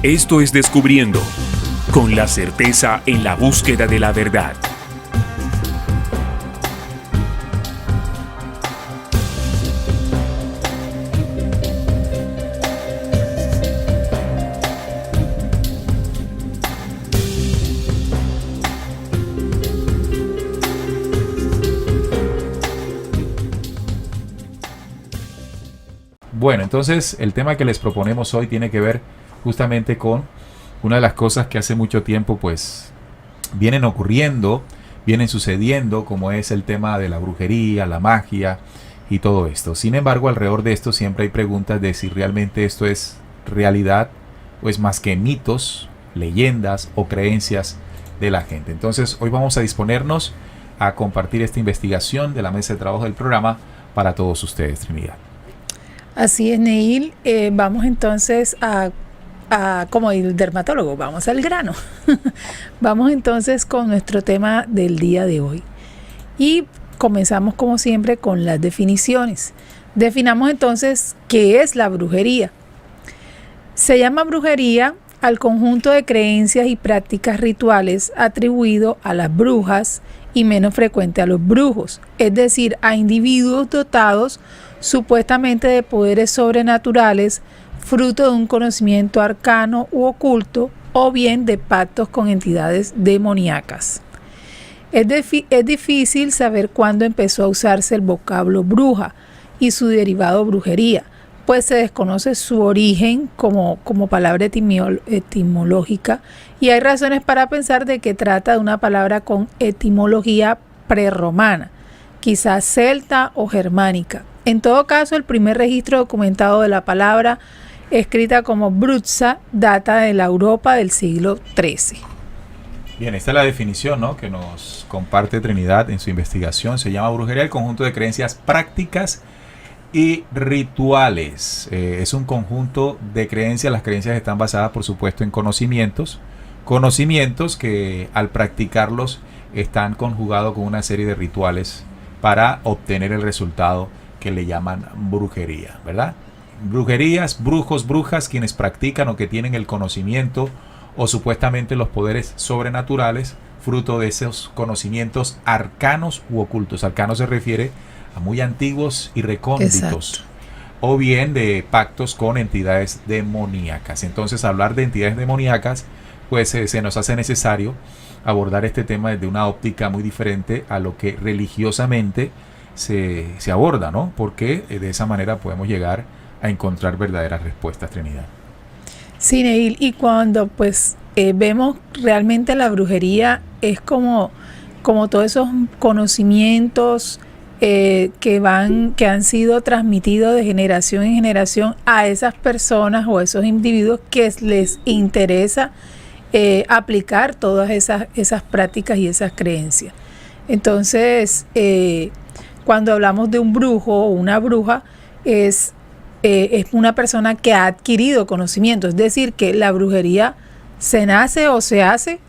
Esto es Descubriendo, con la certeza en la búsqueda de la verdad. Bueno, entonces el tema que les proponemos hoy tiene que ver justamente con una de las cosas que hace mucho tiempo pues vienen ocurriendo, vienen sucediendo, como es el tema de la brujería, la magia y todo esto. Sin embargo, alrededor de esto siempre hay preguntas de si realmente esto es realidad o es más que mitos, leyendas o creencias de la gente. Entonces hoy vamos a disponernos a compartir esta investigación de la mesa de trabajo del programa para todos ustedes, Trinidad. Así es, Neil. Vamos entonces como el dermatólogo, vamos al grano. Vamos entonces con nuestro tema del día de hoy. Y comenzamos como siempre con las definiciones. Definamos entonces qué es la brujería. Se llama brujería al conjunto de creencias y prácticas rituales atribuido a las brujas y menos frecuente a los brujos, es decir, a individuos dotados supuestamente de poderes sobrenaturales, fruto de un conocimiento arcano u oculto, o bien de pactos con entidades demoníacas. Es difícil saber cuándo empezó a usarse el vocablo bruja y su derivado brujería, pues se desconoce su origen como palabra etimológica, y hay razones para pensar de que trata de una palabra con etimología prerromana, quizás celta o germánica. En todo caso, el primer registro documentado de la palabra, escrita como brutza, data de la Europa del siglo XIII. Bien, esta es la definición, ¿no?, que nos comparte Trinidad en su investigación. Se llama brujería el conjunto de creencias prácticas y rituales. Es un conjunto de creencias. Las creencias están basadas, por supuesto, en conocimientos que al practicarlos están conjugados con una serie de rituales para obtener el resultado que le llaman brujería, ¿verdad? Brujerías, brujos, brujas, quienes practican o que tienen el conocimiento o supuestamente los poderes sobrenaturales, fruto de esos conocimientos arcanos u ocultos. Arcanos se refiere a muy antiguos y recónditos. Exacto. O bien de pactos con entidades demoníacas. Entonces, hablar de entidades demoníacas, pues se nos hace necesario abordar este tema desde una óptica muy diferente a lo que religiosamente se aborda, ¿no? Porque de esa manera podemos llegar a encontrar verdaderas respuestas, Trinidad. Sí, Neil, y cuando pues vemos realmente la brujería es como todos esos conocimientos que han sido transmitidos de generación en generación a esas personas o a esos individuos que les interesa aplicar todas esas prácticas y esas creencias. Entonces, cuando hablamos de un brujo o una bruja, es una persona que ha adquirido conocimiento. Es decir, que la brujería se nace o se hace,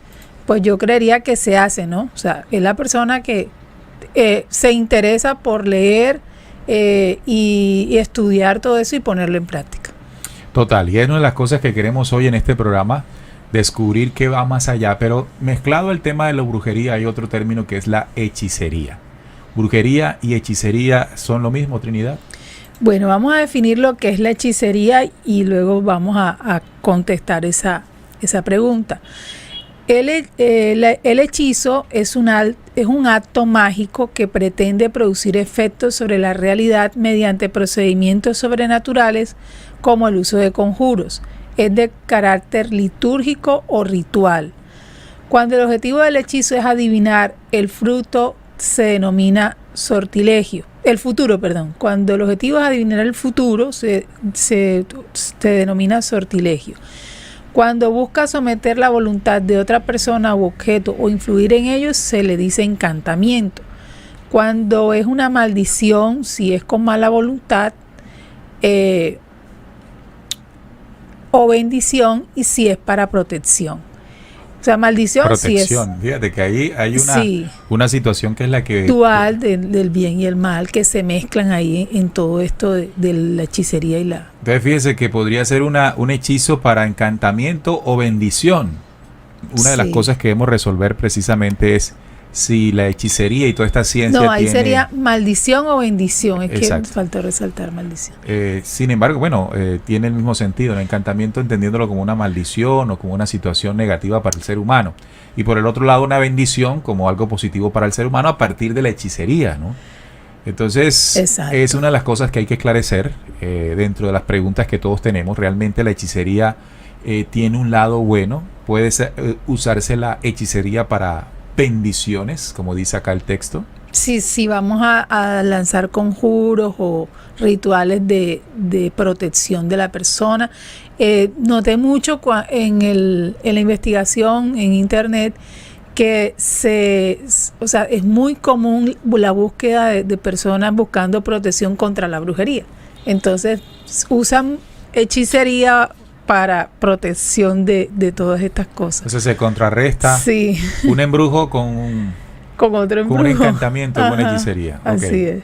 pues yo creería que se hace, ¿no? O sea, es la persona que se interesa por leer y estudiar todo eso y ponerlo en práctica. Total, y es una de las cosas que queremos hoy en este programa, descubrir qué va más allá. Pero mezclado el tema de la brujería hay otro término que es la hechicería. ¿Brujería y hechicería son lo mismo, Trinidad? Bueno, vamos a definir lo que es la hechicería y luego vamos a contestar esa pregunta. El hechizo es un acto mágico que pretende producir efectos sobre la realidad mediante procedimientos sobrenaturales como el uso de conjuros. Es de carácter litúrgico o ritual. Cuando el objetivo del hechizo es adivinar el futuro, se denomina sortilegio. Cuando el objetivo es adivinar el futuro, se denomina sortilegio. Cuando busca someter la voluntad de otra persona u objeto o influir en ellos, se le dice encantamiento. Cuando es una maldición, si es con mala voluntad, o bendición, y si es para protección. O sea, maldición protección. sí es Fíjate que ahí hay sí, una situación que es la que... dual del bien y el mal que se mezclan ahí en todo esto de la hechicería y la... Entonces fíjese que podría ser un hechizo para encantamiento o bendición. Una de las Sí. cosas que debemos resolver precisamente es si la hechicería y toda esta ciencia No, ahí tiene... sería maldición o bendición. Es Exacto. que faltó resaltar maldición. Sin embargo, bueno, tiene el mismo sentido, el encantamiento entendiéndolo como una maldición o como una situación negativa para el ser humano. Y por el otro lado, una bendición como algo positivo para el ser humano a partir de la hechicería, ¿no? Entonces, Exacto. es una de las cosas que hay que esclarecer dentro de las preguntas que todos tenemos. Realmente la hechicería tiene un lado bueno. Puede usarse la hechicería para bendiciones, como dice acá el texto. Sí, vamos a lanzar conjuros o rituales de protección de la persona. Noté mucho en la investigación en internet que o sea, es muy común la búsqueda de personas buscando protección contra la brujería. Entonces usan hechicería para protección de todas estas cosas. Entonces se contrarresta Sí, un embrujo con otro un embrujo. encantamiento, con una Ajá, hechicería. Así Ok. es.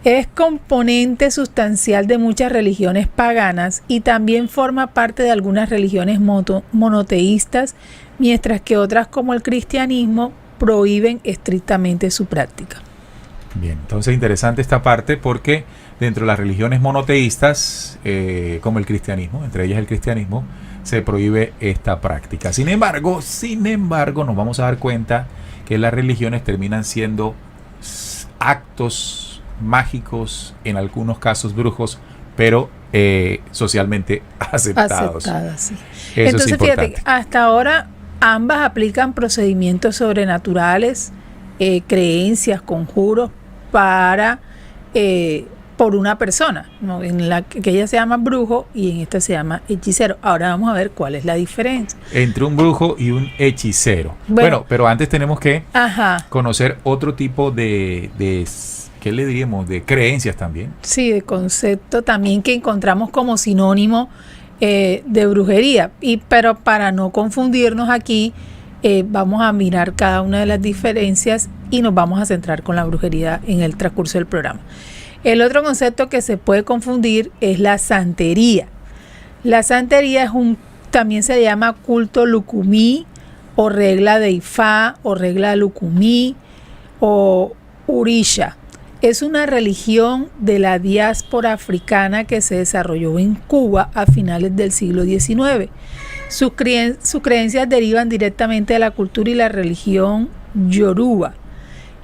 Es componente sustancial de muchas religiones paganas y también forma parte de algunas religiones monoteístas, mientras que otras como el cristianismo prohíben estrictamente su práctica. Bien, entonces interesante esta parte porque dentro de las religiones monoteístas, como el cristianismo, entre ellas el cristianismo, se prohíbe esta práctica. Sin embargo, nos vamos a dar cuenta que las religiones terminan siendo actos mágicos, en algunos casos brujos, pero socialmente aceptados. Aceptadas, sí. Eso Entonces, es importante. fíjate, hasta ahora ambas aplican procedimientos sobrenaturales, creencias, conjuros para por una persona, ¿no? En la que ella se llama brujo y en esta se llama hechicero. Ahora vamos a ver cuál es la diferencia. Entre un brujo y un hechicero. Bueno. Bueno, pero antes tenemos que Ajá, conocer otro tipo de ¿qué le diríamos? De creencias también. sí, de concepto también que encontramos como sinónimo de brujería. Pero para no confundirnos aquí, vamos a mirar cada una de las diferencias y nos vamos a centrar con la brujería en el transcurso del programa. El otro concepto que se puede confundir es la santería. La santería también se llama culto lucumí o regla de Ifá o regla de lucumí o urisha. Es una religión de la diáspora africana que se desarrolló en Cuba a finales del siglo XIX. Sus creencias derivan directamente de la cultura y la religión yoruba,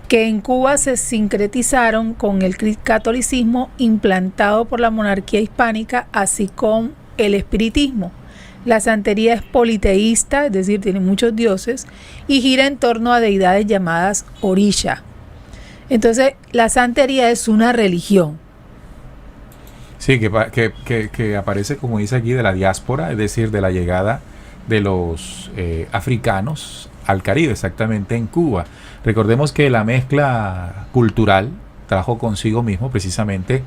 que en Cuba se sincretizaron con el catolicismo implantado por la monarquía hispánica, así como el espiritismo. La santería es politeísta, es decir, tiene muchos dioses, y gira en torno a deidades llamadas orisha. Entonces, la santería es una religión. Sí, que aparece, como dice aquí, de la diáspora, es decir, de la llegada de los africanos al Caribe, exactamente en Cuba. Recordemos que la mezcla cultural trajo consigo mismo precisamente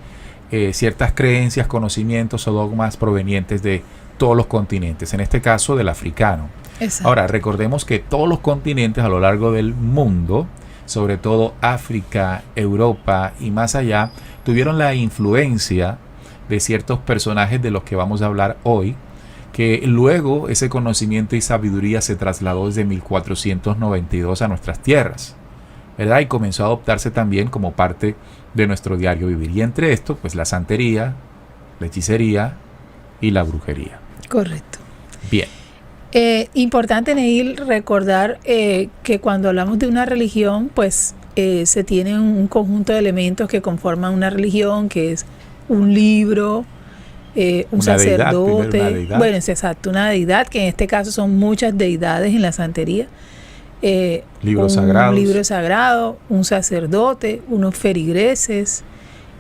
ciertas creencias, conocimientos o dogmas provenientes de todos los continentes, en este caso del africano. Exacto. Ahora, recordemos que todos los continentes a lo largo del mundo, sobre todo África, Europa y más allá, tuvieron la influencia de ciertos personajes de los que vamos a hablar hoy, que luego ese conocimiento y sabiduría se trasladó desde 1492 a nuestras tierras, ¿verdad? Y comenzó a adoptarse también como parte de nuestro diario vivir. Y entre esto, pues la santería, la hechicería y la brujería. Correcto. Bien. Importante, Neil, recordar que cuando hablamos de una religión, pues se tiene un conjunto de elementos que conforman una religión, que es un libro, un sacerdote, una deidad. bueno, es exacto, una deidad, que en este caso son muchas deidades en la santería. Libros un sagrados. libro sagrado, un sacerdote, unos feligreses,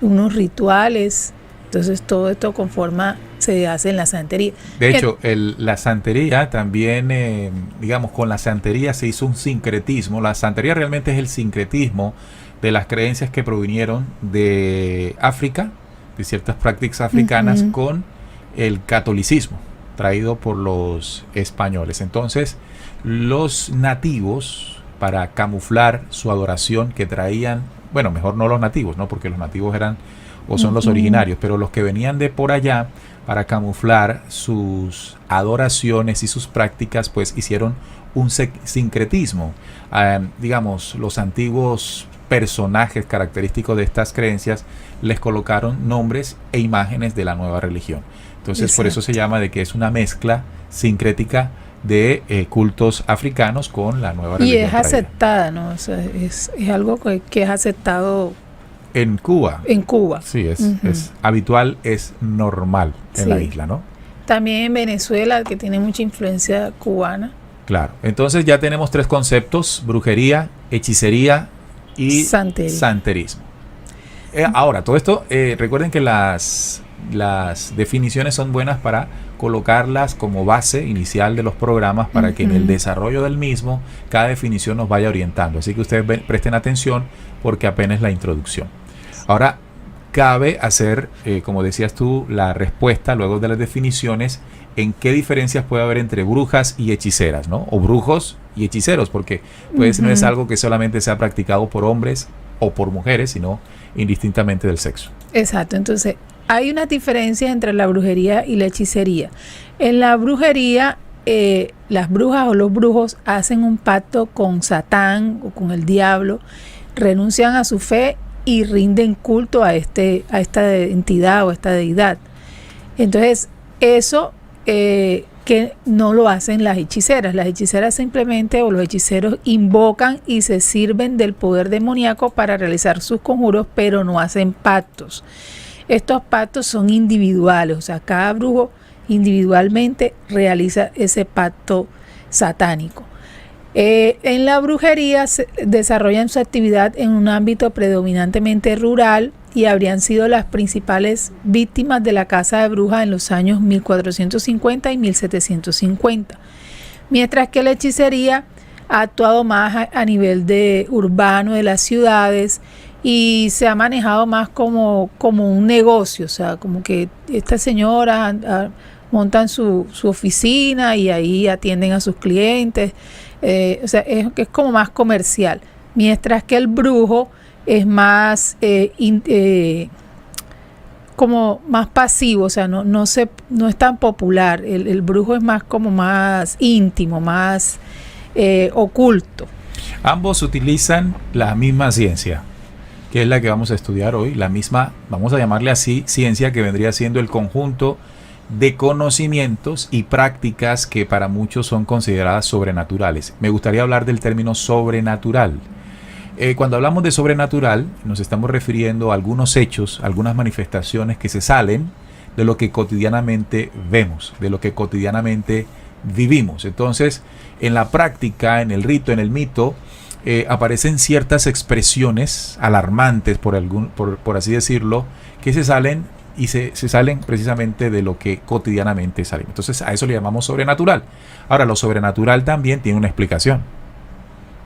unos rituales. Entonces todo esto se hace en la santería. De hecho, la santería también, digamos, con la santería se hizo un sincretismo. La santería realmente es el sincretismo de las creencias que provinieron de África, de ciertas prácticas africanas, Uh-huh. con el catolicismo traído por los españoles. Entonces, los nativos, para camuflar su adoración que traían, bueno, mejor no los nativos, ¿no? Porque los nativos eran o son los originarios, pero los que venían de por allá, para camuflar sus adoraciones y sus prácticas, pues hicieron un sincretismo. Digamos, los antiguos personajes característicos de estas creencias les colocaron nombres e imágenes de la nueva religión. Entonces, exacto, por eso se llama de que es una mezcla sincrética de cultos africanos con la nueva religión. Y es aceptada, ¿no? O sea, es algo que es aceptado en Cuba. En Cuba. Sí, es habitual, es normal en la isla, ¿no? También en Venezuela, que tiene mucha influencia cubana. Claro. Entonces ya tenemos 3 conceptos: brujería, hechicería y santerismo. Ahora, todo esto, recuerden que las definiciones son buenas para colocarlas como base inicial de los programas, para que en el desarrollo del mismo cada definición nos vaya orientando. Así que ustedes presten atención, porque apenas la introducción. Ahora, cabe hacer, como decías tú, la respuesta luego de las definiciones, en qué diferencias puede haber entre brujas y hechiceras, ¿no? O brujos y hechiceros, porque pues no es algo que solamente sea practicado por hombres o por mujeres, sino indistintamente del sexo. Exacto. Entonces, hay unas diferencias entre la brujería y la hechicería. En la brujería, las brujas o los brujos hacen un pacto con Satán o con el diablo, renuncian a su fe y rinden culto a esta entidad o esta deidad. Entonces, eso que no lo hacen las hechiceras. Las hechiceras simplemente, o los hechiceros, invocan y se sirven del poder demoníaco para realizar sus conjuros, pero no hacen pactos. Estos pactos son individuales, o sea, cada brujo individualmente realiza ese pacto satánico. En la brujería desarrollan su actividad en un ámbito predominantemente rural y habrían sido las principales víctimas de la caza de brujas en los años 1450 y 1750. Mientras que la hechicería ha actuado más a nivel urbano de las ciudades y se ha manejado más como un negocio, o sea, como que estas señoras montan su oficina y ahí atienden a sus clientes. O sea, es como más comercial, mientras que el brujo es más como más pasivo, o sea, no es tan popular. El brujo es más como más íntimo, más oculto. Ambos utilizan la misma ciencia, que es la que vamos a estudiar hoy, la misma, vamos a llamarle así, ciencia, que vendría siendo el conjunto de conocimientos y prácticas que para muchos son consideradas sobrenaturales. Me gustaría hablar del término sobrenatural. Cuando hablamos de sobrenatural, nos estamos refiriendo a algunos hechos, algunas manifestaciones que se salen de lo que cotidianamente vemos, de lo que cotidianamente vivimos. Entonces, en la práctica, en el rito, en el mito, aparecen ciertas expresiones alarmantes, por así decirlo, que se salen y se salen precisamente de lo que cotidianamente salimos. Entonces, a eso le llamamos sobrenatural. Ahora, lo sobrenatural también tiene una explicación.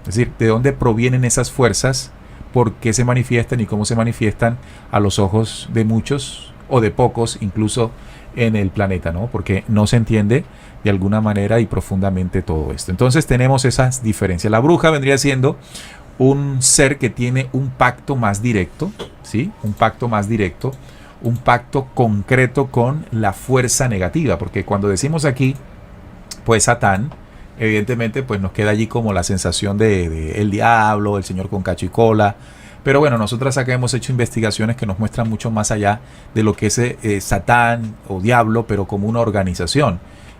Es decir, de dónde provienen esas fuerzas, por qué se manifiestan y cómo se manifiestan a los ojos de muchos o de pocos, incluso en el planeta, ¿no? Porque no se entiende de alguna manera y profundamente todo esto. Entonces tenemos esas diferencias. La bruja vendría siendo un ser que tiene un pacto más directo, ¿sí? Un pacto más directo, un pacto concreto con la fuerza negativa, porque cuando decimos aquí, pues Satán, evidentemente pues nos queda allí como la sensación de el diablo, el señor con cacho y cola. Pero bueno, nosotros acá hemos hecho investigaciones que nos muestran mucho más allá de lo que es Satán o diablo, pero como una organización.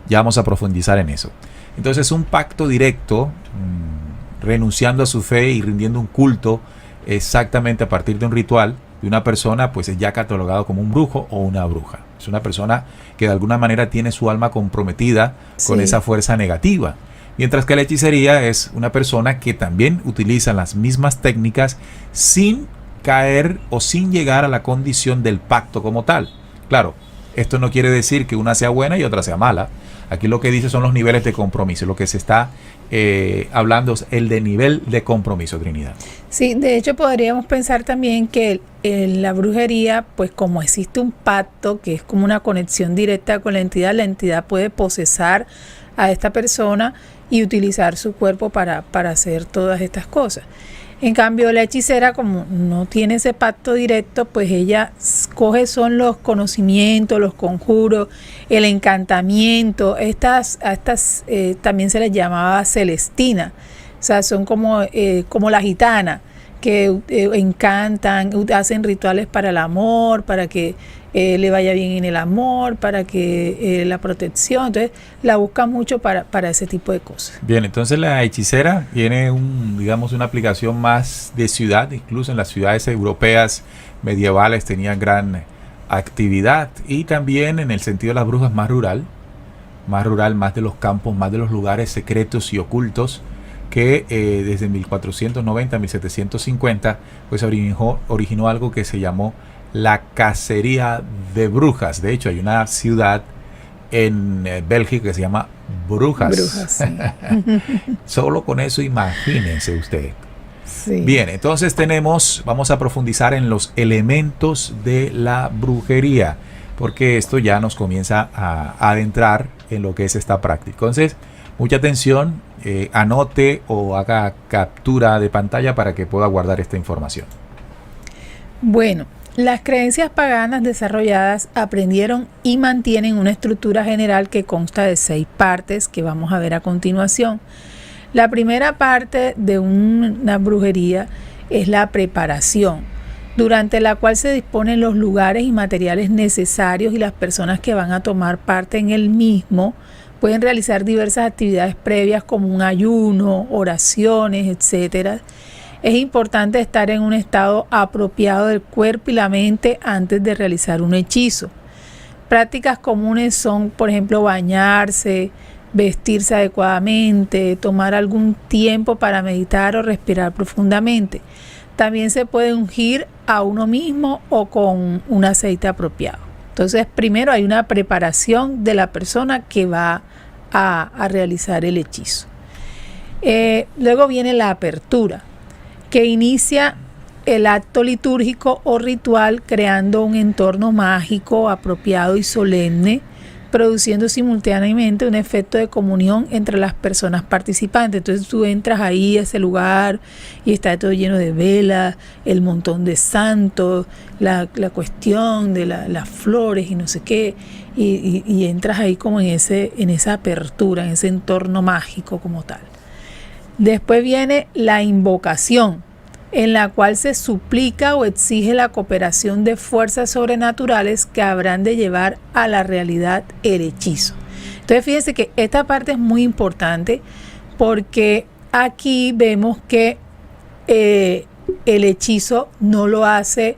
Ya vamos a profundizar en eso. Entonces, un pacto directo, renunciando a su fe y rindiendo un culto exactamente a partir de un ritual de una persona, pues es ya catalogado como un brujo o una bruja. Es una persona que de alguna manera tiene su alma comprometida con esa fuerza negativa. Mientras que la hechicería es una persona que también utiliza las mismas técnicas sin caer o sin llegar a la condición del pacto como tal. Claro, esto no quiere decir que una sea buena y otra sea mala. Aquí lo que dice son los niveles de compromiso. Lo que se está hablando es el de nivel de compromiso, Trinidad. Sí, de hecho podríamos pensar también que en la brujería, pues como existe un pacto que es como una conexión directa con la entidad puede posesar a esta persona y utilizar su cuerpo para hacer todas estas cosas. En cambio, la hechicera, como no tiene ese pacto directo, pues ella coge son los conocimientos, los conjuros, el encantamiento. Estas también se les llamaba celestina, o sea, son como la gitana, que encantan, hacen rituales para el amor, para que le vaya bien en el amor, para que la protección. Entonces la buscan mucho para ese tipo de cosas. Bien, entonces la hechicera tiene una aplicación más de ciudad. Incluso en las ciudades europeas medievales tenían gran actividad, y también en el sentido de las brujas más rural, más de los campos, más de los lugares secretos y ocultos, que desde 1490 a 1750 pues originó algo que se llamó la cacería de brujas. De hecho, hay una ciudad en Bélgica que se llama Brujas. Sí. Solo con eso imagínense usted. Sí. Bien, entonces vamos a profundizar en los elementos de la brujería, porque esto ya nos comienza a adentrar en lo que es esta práctica. Entonces, mucha atención, anote o haga captura de pantalla para que pueda guardar esta información. Bueno, las creencias paganas desarrolladas aprendieron y mantienen una estructura general que consta de 6 partes que vamos a ver a continuación. La primera parte de una brujería es la preparación, durante la cual se disponen los lugares y materiales necesarios, y las personas que van a tomar parte en el mismo pueden realizar diversas actividades previas como un ayuno, oraciones, etc. Es importante estar en un estado apropiado del cuerpo y la mente antes de realizar un hechizo. Prácticas comunes son, por ejemplo, bañarse, vestirse adecuadamente, tomar algún tiempo para meditar o respirar profundamente. También se puede ungir a uno mismo o con un aceite apropiado. Entonces, primero hay una preparación de la persona que va a realizar el hechizo. Luego viene la apertura, que inicia el acto litúrgico o ritual creando un entorno mágico, apropiado y solemne, produciendo simultáneamente un efecto de comunión entre las personas participantes. Entonces tú entras ahí a ese lugar y está todo lleno de velas, el montón de santos, la cuestión de las flores y no sé qué, y entras ahí como en esa apertura, en ese entorno mágico como tal. Después viene la invocación, en la cual se suplica o exige la cooperación de fuerzas sobrenaturales que habrán de llevar a la realidad el hechizo. Entonces fíjense que esta parte es muy importante, porque aquí vemos que el hechizo no lo hace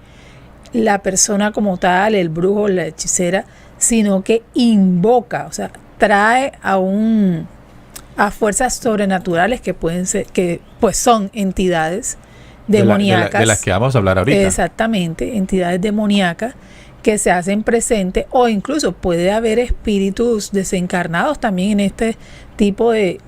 la persona como tal, el brujo o la hechicera, sino que invoca, o sea, trae a fuerzas sobrenaturales que pueden ser, que pues son entidades demoníacas, de las que vamos a hablar ahorita. Exactamente, entidades demoníacas que se hacen presentes, o incluso puede haber espíritus desencarnados también en este tipo de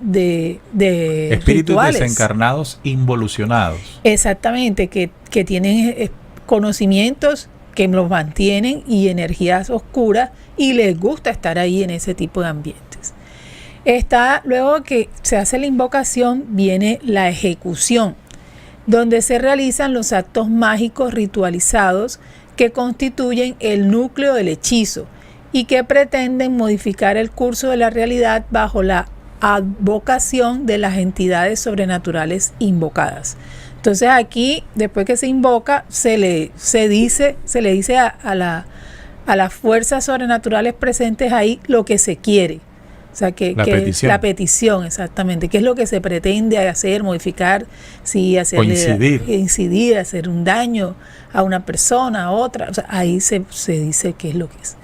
espíritus rituales. Desencarnados involucionados. Exactamente, que tienen conocimientos que los mantienen y energías oscuras, y les gusta estar ahí en ese tipo de ambientes. Luego que se hace la invocación, viene la ejecución, donde se realizan los actos mágicos ritualizados que constituyen el núcleo del hechizo y que pretenden modificar el curso de la realidad bajo la advocación de las entidades sobrenaturales invocadas. Entonces aquí, después que se invoca, se le dice a las fuerzas sobrenaturales presentes ahí lo que se quiere. O sea, la petición, exactamente. ¿Qué es lo que se pretende hacer, modificar? Si incidir, hacer un daño a una persona, a otra. O sea, ahí se dice qué es lo que es.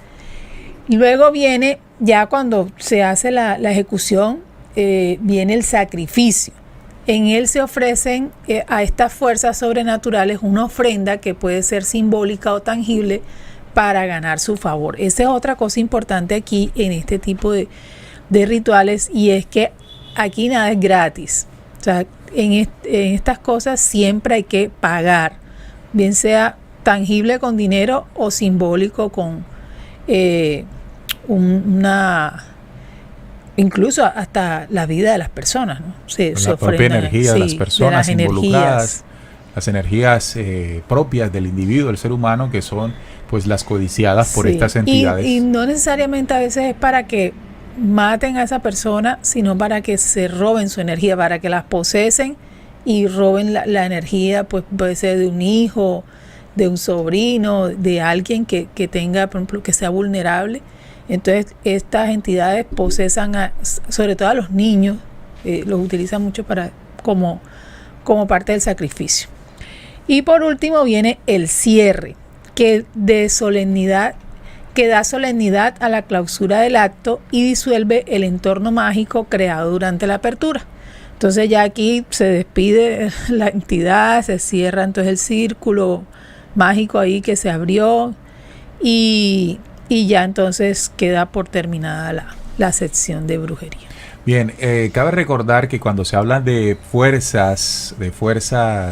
Y luego viene, ya cuando se hace la ejecución, viene el sacrificio. En él se ofrecen a estas fuerzas sobrenaturales una ofrenda que puede ser simbólica o tangible para ganar su favor. Esa es otra cosa importante aquí en este tipo de rituales, y es que aquí nada es gratis. O sea, en estas cosas siempre hay que pagar, bien sea tangible con dinero o simbólico con incluso hasta la vida de las personas, ¿no? Se la propia energía de las personas de las involucradas, las energías propias del individuo, del ser humano, que son pues las codiciadas por estas entidades. Y no necesariamente a veces es para que maten a esa persona, sino para que se roben su energía, para que las posesen y roben la energía, pues puede ser de un hijo, de un sobrino, de alguien que tenga, por ejemplo, que sea vulnerable. Entonces estas entidades posesan sobre todo a los niños, los utilizan mucho como parte del sacrificio. Y por último viene el cierre, que da solemnidad a la clausura del acto y disuelve el entorno mágico creado durante la apertura. Entonces ya aquí se despide la entidad, se cierra entonces el círculo mágico ahí que se abrió y ya entonces queda por terminada la sección de brujería. Bien, cabe recordar que cuando se habla de fuerzas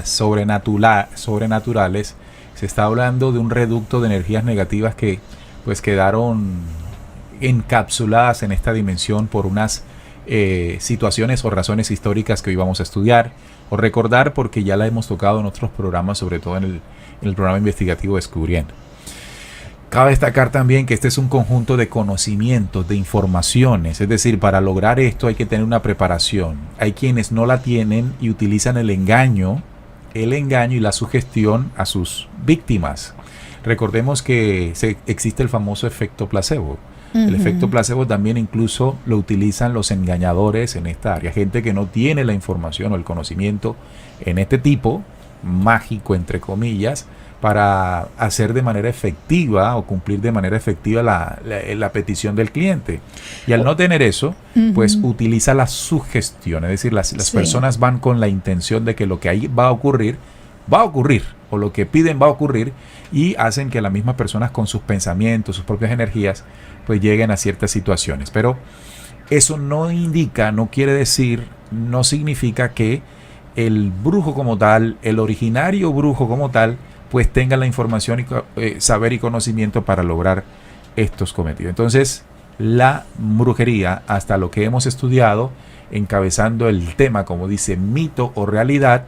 sobrenaturales, se está hablando de un reducto de energías negativas que pues quedaron encapsuladas en esta dimensión por unas situaciones o razones históricas que hoy vamos a estudiar o recordar, porque ya la hemos tocado en otros programas, sobre todo en el programa investigativo Descubriendo. Cabe destacar también que este es un conjunto de conocimientos, de informaciones, es decir, para lograr esto hay que tener una preparación. Hay quienes no la tienen y utilizan el engaño y la sugestión a sus víctimas. Recordemos que existe el famoso efecto placebo. El efecto placebo también incluso lo utilizan los engañadores en esta área, gente que no tiene la información o el conocimiento en este tipo, mágico entre comillas, para hacer de manera efectiva o cumplir de manera efectiva la petición del cliente. Y al no tener eso, pues utiliza la sugestión, es decir, las personas van con la intención de que lo que ahí va a ocurrir, o lo que piden va a ocurrir, y hacen que las mismas personas con sus pensamientos, sus propias energías, pues lleguen a ciertas situaciones. Pero eso no significa que el brujo como tal, el originario brujo como tal, pues tenga la información, saber y conocimiento para lograr estos cometidos. Entonces, la brujería, hasta lo que hemos estudiado, encabezando el tema, como dice, mito o realidad,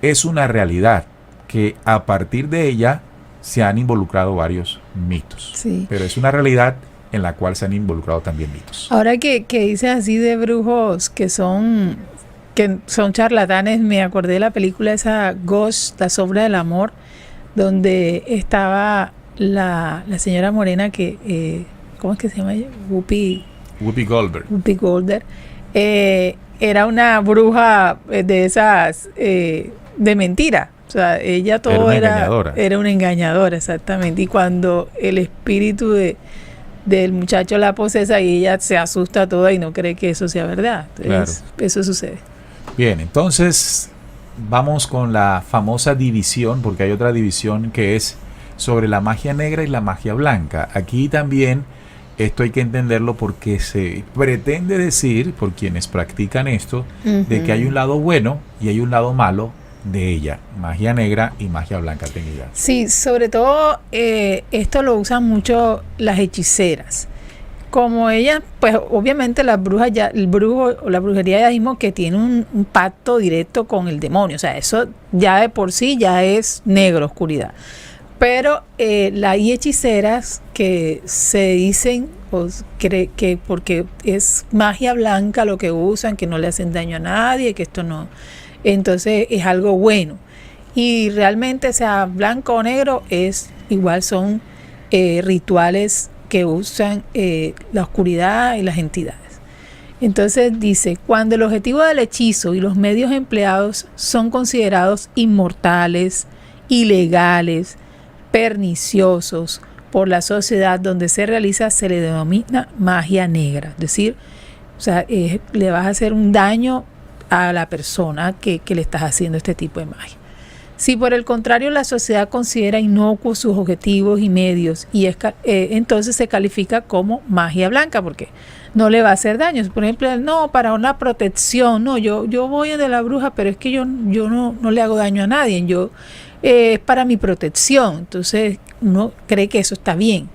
es una realidad que a partir de ella se han involucrado varios mitos. Sí. Pero es una realidad en la cual se han involucrado también mitos. Ahora que dices así de brujos que son charlatanes, me acordé de la película esa Ghost, La sombra del amor, donde estaba la señora morena que, ¿cómo es que se llama ella? Whoopi Goldberg. Era una bruja de esas, de mentira. O sea, ella todo era una engañadora, exactamente. Y cuando el espíritu del muchacho la posesa y ella se asusta toda y no cree que eso sea verdad. Entonces, claro, eso sucede. Bien, entonces vamos con la famosa división, porque hay otra división que es sobre la magia negra y la magia blanca. Aquí también esto hay que entenderlo porque se pretende decir, por quienes practican esto, de que hay un lado bueno y hay un lado malo de ella, magia negra y magia blanca, Trinidad. Sí, sobre todo esto lo usan mucho las hechiceras. Como ellas, pues obviamente las brujas el brujo o la brujería ya dijimos que tiene un pacto directo con el demonio, o sea, eso ya de por sí ya es negro, oscuridad. Pero hay hechiceras que se dicen que porque es magia blanca lo que usan, que no le hacen daño a nadie, que esto no, entonces es algo bueno. Y realmente, sea blanco o negro, es igual, son rituales que usan la oscuridad y las entidades. Entonces dice, cuando el objetivo del hechizo y los medios empleados son considerados inmortales, ilegales, perniciosos por la sociedad donde se realiza, se le denomina magia negra. Es decir, o sea, le vas a hacer un daño a la persona que le estás haciendo este tipo de magia. Si por el contrario la sociedad considera inocuos sus objetivos y medios, y entonces se califica como magia blanca, porque no le va a hacer daño. Por ejemplo, no, para una protección, no, yo voy de la bruja, pero es que yo no le hago daño a nadie, es para mi protección. Entonces uno cree que eso está bien.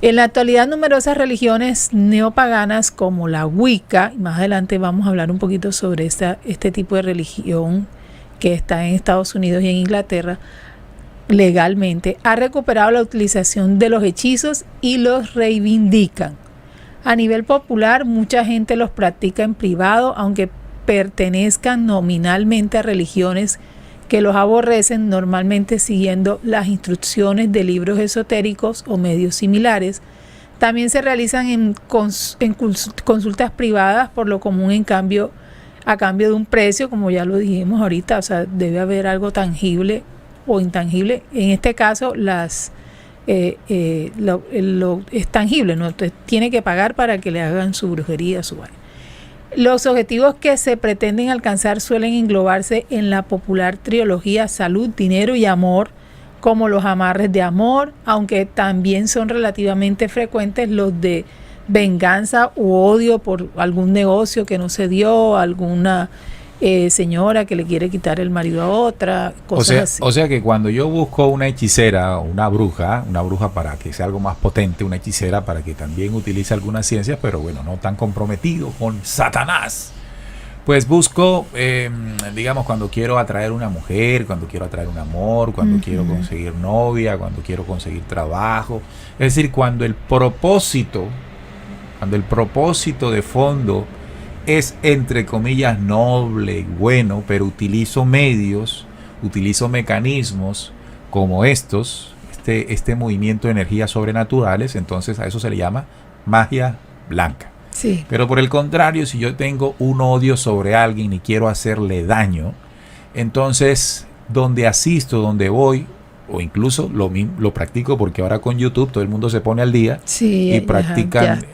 En la actualidad, numerosas religiones neopaganas como la Wicca, y más adelante vamos a hablar un poquito sobre este tipo de religión que está en Estados Unidos y en Inglaterra, legalmente, ha recuperado la utilización de los hechizos y los reivindican. A nivel popular, mucha gente los practica en privado, aunque pertenezcan nominalmente a religiones que los aborrecen, normalmente siguiendo las instrucciones de libros esotéricos o medios similares. También se realizan en consultas privadas, por lo común a cambio de un precio, como ya lo dijimos ahorita. O sea, debe haber algo tangible o intangible. En este caso, lo es tangible, ¿no? Entonces, tiene que pagar para que le hagan su brujería, su vaina. Los objetivos que se pretenden alcanzar suelen englobarse en la popular trilogía salud, dinero y amor, como los amarres de amor, aunque también son relativamente frecuentes los de venganza u odio por algún negocio que no se dio, alguna señora que le quiere quitar el marido a otra, cosas así. O sea que cuando yo busco una hechicera, una bruja para que sea algo más potente, una hechicera para que también utilice algunas ciencias, pero bueno, no tan comprometido con Satanás, pues busco, digamos, cuando quiero atraer una mujer, cuando quiero atraer un amor, cuando quiero conseguir novia, cuando quiero conseguir trabajo, es decir, cuando el propósito de fondo es, entre comillas, noble, bueno, pero utilizo medios, utilizo mecanismos como este movimiento de energías sobrenaturales, entonces a eso se le llama magia blanca. Sí. Pero por el contrario, si yo tengo un odio sobre alguien y quiero hacerle daño, entonces donde asisto, donde voy, o incluso lo practico, porque ahora con YouTube todo el mundo se pone al día, sí, y practican,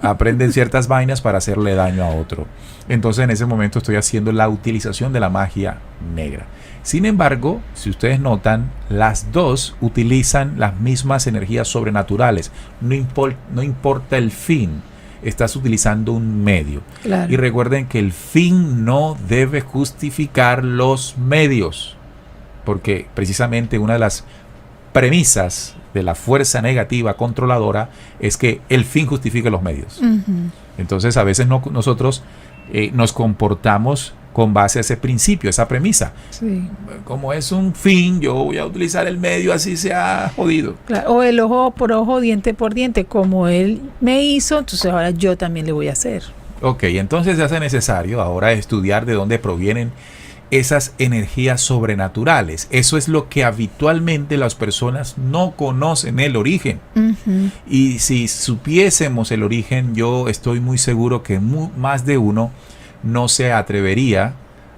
aprenden ciertas vainas para hacerle daño a otro. Entonces en ese momento estoy haciendo la utilización de la magia negra. Sin embargo, si ustedes notan, las dos utilizan las mismas energías sobrenaturales. No importa el fin, estás utilizando un medio. Claro. Y recuerden que el fin no debe justificar los medios, porque precisamente una de las premisas de la fuerza negativa controladora es que el fin justifique los medios. Entonces a veces nosotros nos comportamos con base a ese principio, esa premisa. Sí. Como es un fin, yo voy a utilizar el medio, así sea jodido. Claro, o el ojo por ojo, diente por diente, como él me hizo, entonces ahora yo también le voy a hacer. Ok, entonces se hace necesario ahora estudiar de dónde provienen esas energías sobrenaturales. Eso es lo que habitualmente las personas no conocen, el origen. Y si supiésemos el origen, yo estoy muy seguro que más de uno no se atrevería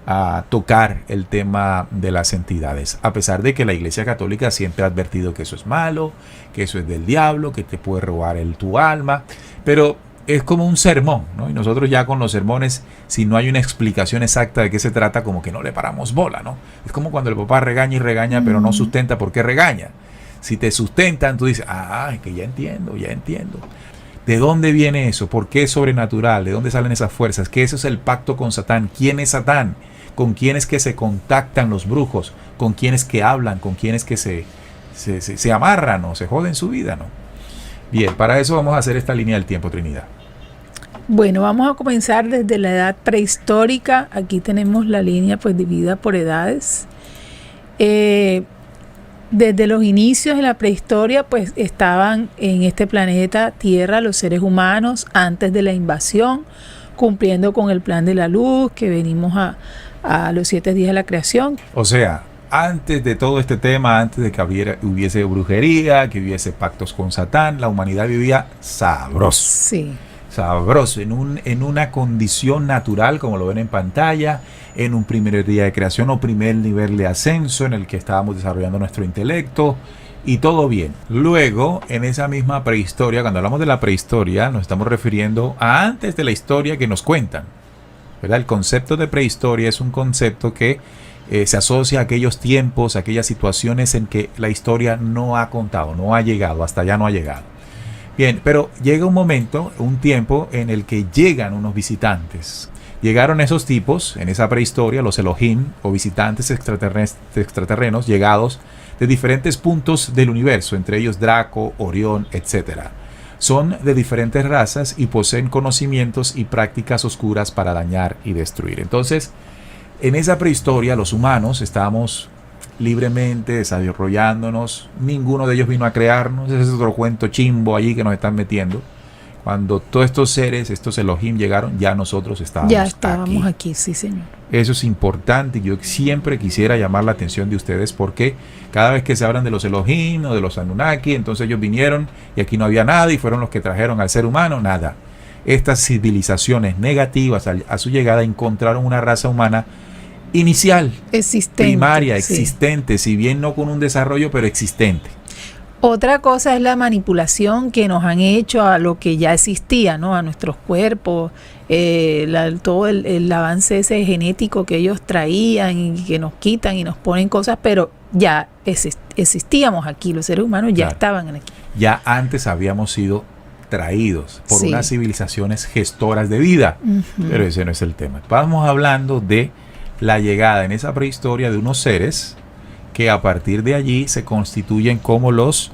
a tocar el tema de las entidades, a pesar de que la Iglesia Católica siempre ha advertido que eso es malo, que eso es del diablo, que te puede robar tu alma, pero es como un sermón, ¿no? Y nosotros ya con los sermones, si no hay una explicación exacta de qué se trata, como que no le paramos bola, ¿no? Es como cuando el papá regaña y regaña, pero no sustenta por qué regaña. Si te sustentan, tú dices, que ya entiendo. ¿De dónde viene eso? ¿Por qué es sobrenatural? ¿De dónde salen esas fuerzas? ¿Qué eso es el pacto con Satán? ¿Quién es Satán? ¿Con quién es que se contactan los brujos? ¿Con quién es que hablan? ¿Con quién es que se amarran o se joden su vida, ¿no? Bien, para eso vamos a hacer esta línea del tiempo, Trinidad. Bueno, vamos a comenzar desde la edad prehistórica. Aquí tenemos la línea pues dividida por edades. Desde los inicios de la prehistoria pues estaban en este planeta Tierra los seres humanos antes de la invasión, cumpliendo con el plan de la luz que venimos a los 7 días de la creación. O sea, antes de todo este tema, antes de que hubiese brujería, que hubiese pactos con Satán, la humanidad vivía sabroso. Sí. Sabroso, en una condición natural, como lo ven en pantalla, en un primer día de creación o primer nivel de ascenso en el que estábamos desarrollando nuestro intelecto y todo bien. Luego, en esa misma prehistoria, cuando hablamos de la prehistoria, nos estamos refiriendo a antes de la historia que nos cuentan, ¿verdad? El concepto de prehistoria es un concepto que se asocia a aquellos tiempos, a aquellas situaciones en que la historia no ha contado, no ha llegado, hasta allá no ha llegado. Bien, pero llega un momento, un tiempo en el que llegan unos visitantes Llegaron esos tipos, en esa prehistoria, los Elohim, o visitantes extraterrenos, llegados de diferentes puntos del universo, entre ellos Draco, Orión, etc. Son de diferentes razas y poseen conocimientos y prácticas oscuras para dañar y destruir. Entonces, en esa prehistoria, los humanos estábamos libremente desarrollándonos. Ninguno de ellos vino a crearnos. Ese es otro cuento chimbo allí que nos están metiendo. Cuando todos estos seres, estos Elohim llegaron, ya nosotros estábamos aquí, sí, señor. Eso es importante. Yo siempre quisiera llamar la atención de ustedes porque cada vez que se hablan de los Elohim o de los Anunnaki, entonces ellos vinieron y aquí no había nada y fueron los que trajeron al ser humano, nada. Estas civilizaciones negativas a su llegada encontraron una raza humana inicial, existente, primaria, sí. existente, si bien no con un desarrollo, pero existente. Otra cosa es la manipulación que nos han hecho a lo que ya existía, ¿no? A nuestros cuerpos, todo el avance ese genético que ellos traían y que nos quitan y nos ponen cosas, pero ya existíamos aquí, los seres humanos ya estaban aquí. Ya antes habíamos sido traídos por Sí. unas civilizaciones gestoras de vida, pero ese no es el tema. Vamos hablando de la llegada en esa prehistoria de unos seres que a partir de allí se constituyen como los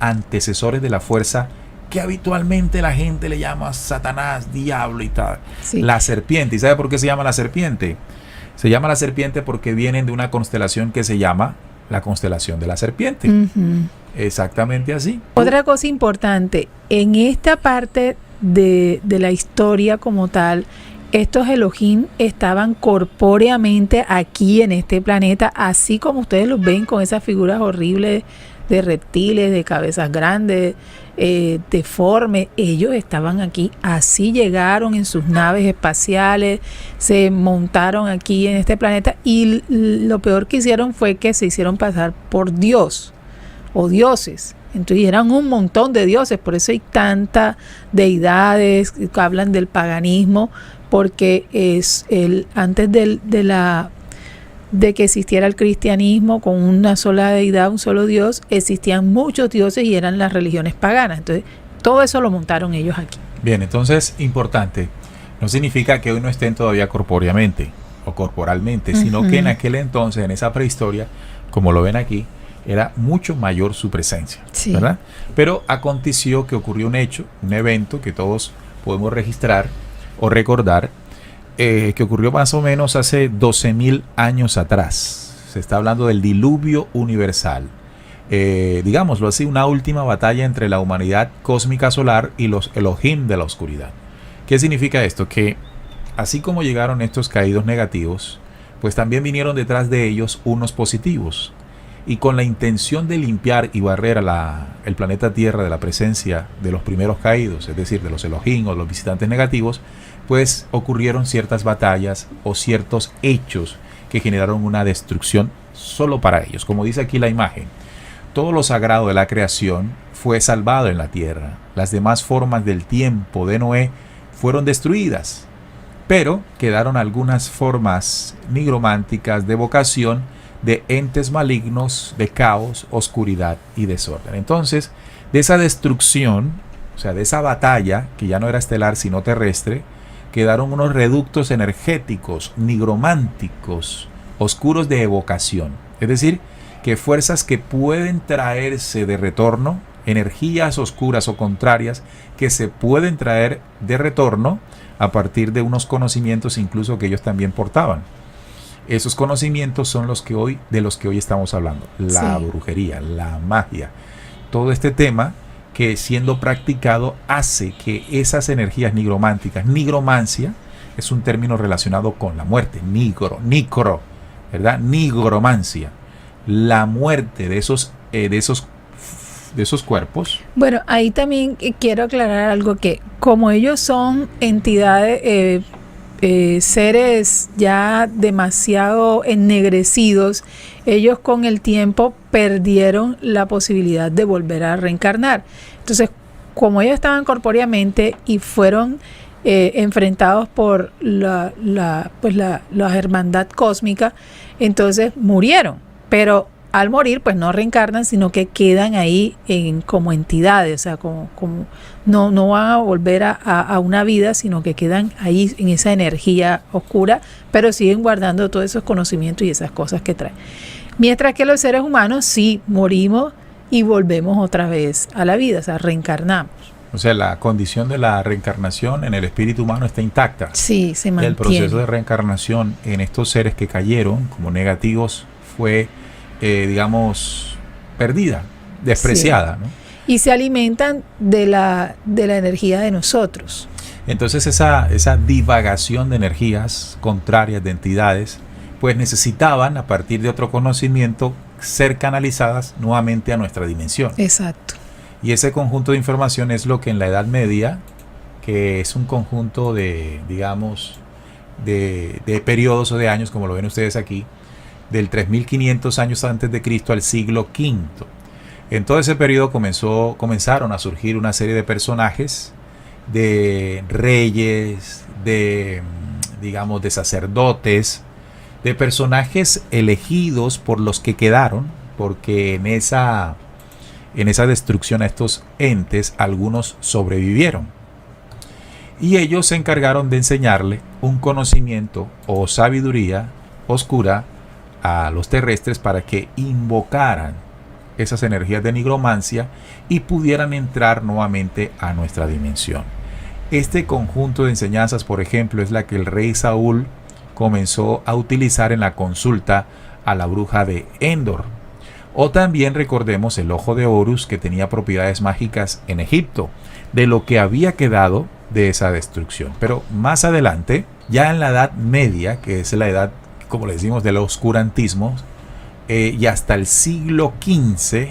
antecesores de la fuerza que habitualmente la gente le llama Satanás, diablo y tal. Sí. La serpiente. ¿Y sabe por qué se llama la serpiente? Se llama la serpiente porque vienen de una constelación que se llama la constelación de la serpiente. Exactamente así. Otra cosa importante, en esta parte de la historia como tal, estos Elohim estaban corpóreamente aquí en este planeta, así como ustedes los ven con esas figuras horribles de reptiles, de cabezas grandes, deformes. Ellos estaban aquí, así llegaron en sus naves espaciales, se montaron aquí en este planeta y lo peor que hicieron fue que se hicieron pasar por Dios o dioses. Entonces eran un montón de dioses, por eso hay tantas deidades que hablan del paganismo, porque es antes de que existiera el cristianismo con una sola deidad, un solo Dios, existían muchos dioses y eran las religiones paganas. Entonces todo eso lo montaron ellos aquí. Bien, entonces importante, no significa que hoy no estén todavía corpóreamente o corporalmente, sino que en aquel entonces, en esa prehistoria, como lo ven aquí, era mucho mayor su presencia, Sí. ¿verdad? Pero aconteció que ocurrió un hecho, un evento que todos podemos registrar o recordar, que ocurrió más o menos hace 12,000 años atrás. Se está hablando del diluvio universal. Digámoslo así, una última batalla entre la humanidad cósmica solar y los Elohim de la oscuridad. ¿Qué significa esto? Que así como llegaron estos caídos negativos, pues también vinieron detrás de ellos unos positivos. Y con la intención de limpiar y barrer el planeta Tierra de la presencia de los primeros caídos, es decir, de los Elohim o los visitantes negativos, pues ocurrieron ciertas batallas o ciertos hechos que generaron una destrucción solo para ellos. Como dice aquí la imagen, todo lo sagrado de la creación fue salvado en la tierra. Las demás formas del tiempo de Noé fueron destruidas, pero quedaron algunas formas nigrománticas de evocación de entes malignos, de caos, oscuridad y desorden. Entonces, de esa destrucción, o sea, de esa batalla, que ya no era estelar sino terrestre, quedaron unos reductos energéticos, nigrománticos, oscuros de evocación. Es decir, que fuerzas que pueden traerse de retorno, energías oscuras o contrarias, que se pueden traer de retorno a partir de unos conocimientos incluso que ellos también portaban. Esos conocimientos son de los que hoy estamos hablando. La brujería, la magia. Todo este tema que siendo practicado hace que esas energías nigrománticas, nigromancia es un término relacionado con la muerte, nicro, ¿verdad? Nigromancia. La muerte de esos cuerpos. Bueno, ahí también quiero aclarar algo, que como ellos son entidades, seres ya demasiado ennegrecidos, ellos con el tiempo perdieron la posibilidad de volver a reencarnar. Entonces, como ellos estaban corpóreamente y fueron enfrentados por la hermandad cósmica, entonces murieron. Pero al morir pues no reencarnan, sino que quedan ahí como entidades, o sea, como no van a volver a una vida, sino que quedan ahí en esa energía oscura, pero siguen guardando todos esos conocimientos y esas cosas que traen. Mientras que los seres humanos sí morimos y volvemos otra vez a la vida, o sea, reencarnamos. O sea, la condición de la reencarnación en el espíritu humano está intacta. Sí, se mantiene. El proceso de reencarnación en estos seres que cayeron como negativos fue, digamos, perdida, despreciada, sí. ¿no? Y se alimentan de la energía de nosotros. Entonces esa divagación de energías contrarias, de entidades, pues necesitaban, a partir de otro conocimiento, ser canalizadas nuevamente a nuestra dimensión. Exacto. Y ese conjunto de información es lo que en la Edad Media, que es un conjunto de, digamos, de periodos o de años, como lo ven ustedes aquí, del 3500 años antes de Cristo al siglo V. En todo ese periodo comenzaron a surgir una serie de personajes, de reyes, de, digamos, de sacerdotes, de personajes elegidos por los que quedaron, porque en esa destrucción a estos entes algunos sobrevivieron. Y ellos se encargaron de enseñarle un conocimiento o sabiduría oscura a los terrestres para que invocaran esas energías de nigromancia y pudieran entrar nuevamente a nuestra dimensión. Este conjunto de enseñanzas, por ejemplo, es la que el rey Saúl comenzó a utilizar en la consulta a la bruja de Endor. O también recordemos el ojo de Horus, que tenía propiedades mágicas en Egipto, de lo que había quedado de esa destrucción. Pero más adelante, ya en la Edad Media, que es la edad, como le decimos, del oscurantismo, y hasta el siglo XV,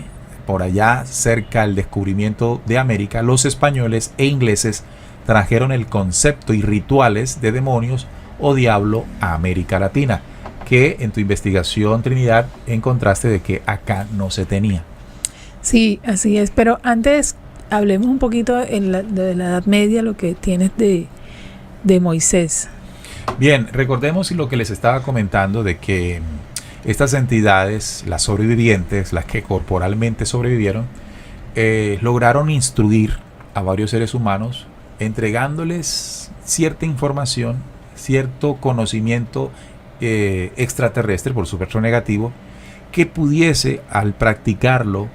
por allá cerca del descubrimiento de América, los españoles e ingleses trajeron el concepto y rituales de demonios o diablo a América Latina, que en tu investigación, Trinidad, encontraste de que acá no se tenía. Sí, así es, pero antes hablemos un poquito de la Edad Media, lo que tienes de Moisés. Bien, recordemos lo que les estaba comentando de que estas entidades, las sobrevivientes, las que corporalmente sobrevivieron, lograron instruir a varios seres humanos, entregándoles cierta información, cierto conocimiento extraterrestre, por supuesto negativo, que pudiese, al practicarlo,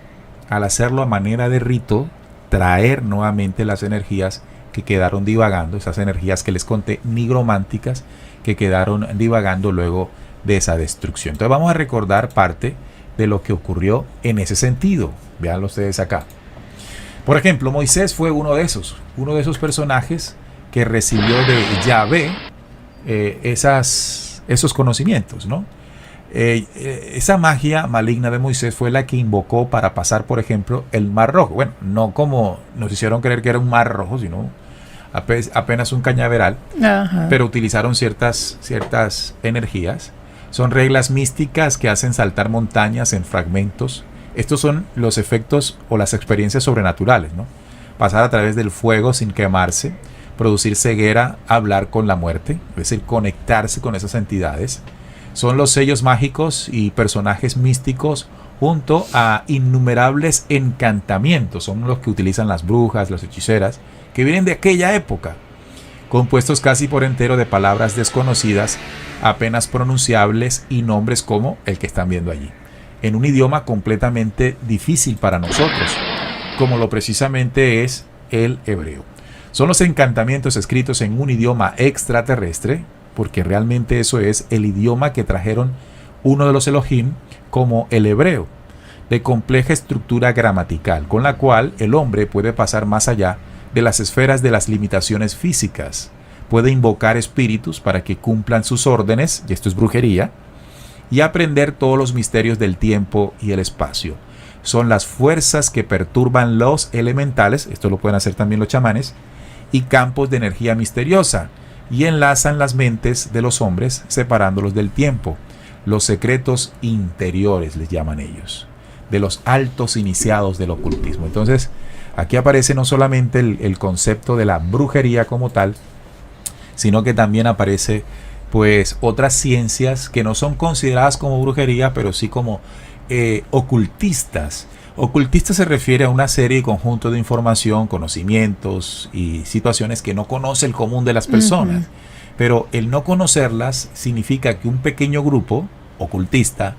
al hacerlo a manera de rito, traer nuevamente las energías que quedaron divagando, esas energías que les conté, nigrománticas, que quedaron divagando luego de esa destrucción. Entonces vamos a recordar parte de lo que ocurrió en ese sentido. Veanlo ustedes acá. Por ejemplo, Moisés fue uno de esos personajes que recibió de Yahvé esos conocimientos, ¿no? Esa magia maligna de Moisés fue la que invocó para pasar, por ejemplo, el Mar Rojo. Bueno, no como nos hicieron creer que era un mar rojo, sino apenas un cañaveral. Ajá. Pero utilizaron ciertas energías. Son reglas místicas que hacen saltar montañas en fragmentos. Estos son los efectos o las experiencias sobrenaturales, ¿no? Pasar a través del fuego sin quemarse, producir ceguera, hablar con la muerte, es decir, conectarse con esas entidades. Son los sellos mágicos y personajes místicos junto a innumerables encantamientos. Son los que utilizan las brujas, las hechiceras, que vienen de aquella época, compuestos casi por entero de palabras desconocidas, apenas pronunciables y nombres como el que están viendo allí, en un idioma completamente difícil para nosotros, como lo precisamente es el hebreo. Son los encantamientos escritos en un idioma extraterrestre, porque realmente eso es el idioma que trajeron uno de los Elohim, como el hebreo, de compleja estructura gramatical, con la cual el hombre puede pasar más allá de las esferas de las limitaciones físicas. Puede invocar espíritus para que cumplan sus órdenes, y esto es brujería, y aprender todos los misterios del tiempo y el espacio. Son las fuerzas que perturban los elementales, esto lo pueden hacer también los chamanes, y campos de energía misteriosa, y enlazan las mentes de los hombres separándolos del tiempo. Los secretos interiores les llaman ellos, de los altos iniciados del ocultismo. Entonces, aquí aparece no solamente el concepto de la brujería como tal, sino que también aparece pues otras ciencias que no son consideradas como brujería, pero sí como ocultistas. Ocultista se refiere a una serie de conjuntos de información, conocimientos y situaciones que no conoce el común de las personas. Pero el no conocerlas significa que un pequeño grupo ocultista,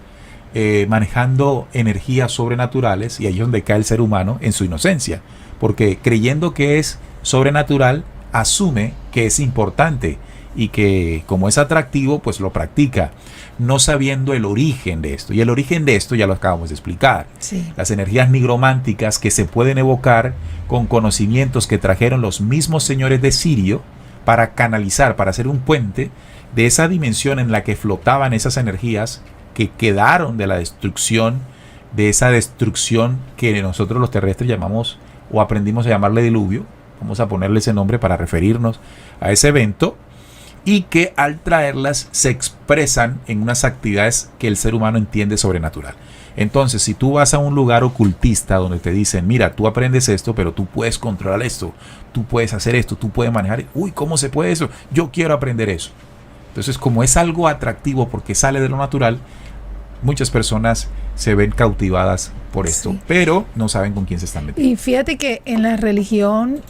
manejando energías sobrenaturales, y ahí es donde cae el ser humano en su inocencia, porque creyendo que es sobrenatural, asume que es importante y que como es atractivo, pues lo practica, no sabiendo el origen de esto. Y el origen de esto ya lo acabamos de explicar. Sí. Las energías nigrománticas que se pueden evocar con conocimientos que trajeron los mismos señores de Sirio para canalizar, para hacer un puente de esa dimensión en la que flotaban esas energías que quedaron de la destrucción, de esa destrucción que nosotros los terrestres llamamos o aprendimos a llamarle diluvio. Vamos a ponerle ese nombre para referirnos a ese evento, y que al traerlas se expresan en unas actividades que el ser humano entiende sobrenatural. Entonces, si tú vas a un lugar ocultista donde te dicen, mira, tú aprendes esto, pero tú puedes controlar esto, tú puedes hacer esto, tú puedes manejar, uy, ¿cómo se puede eso? Yo quiero aprender eso. Entonces, como es algo atractivo porque sale de lo natural, muchas personas se ven cautivadas por esto, sí, pero no saben con quién se están metiendo. Y fíjate que en las religiones,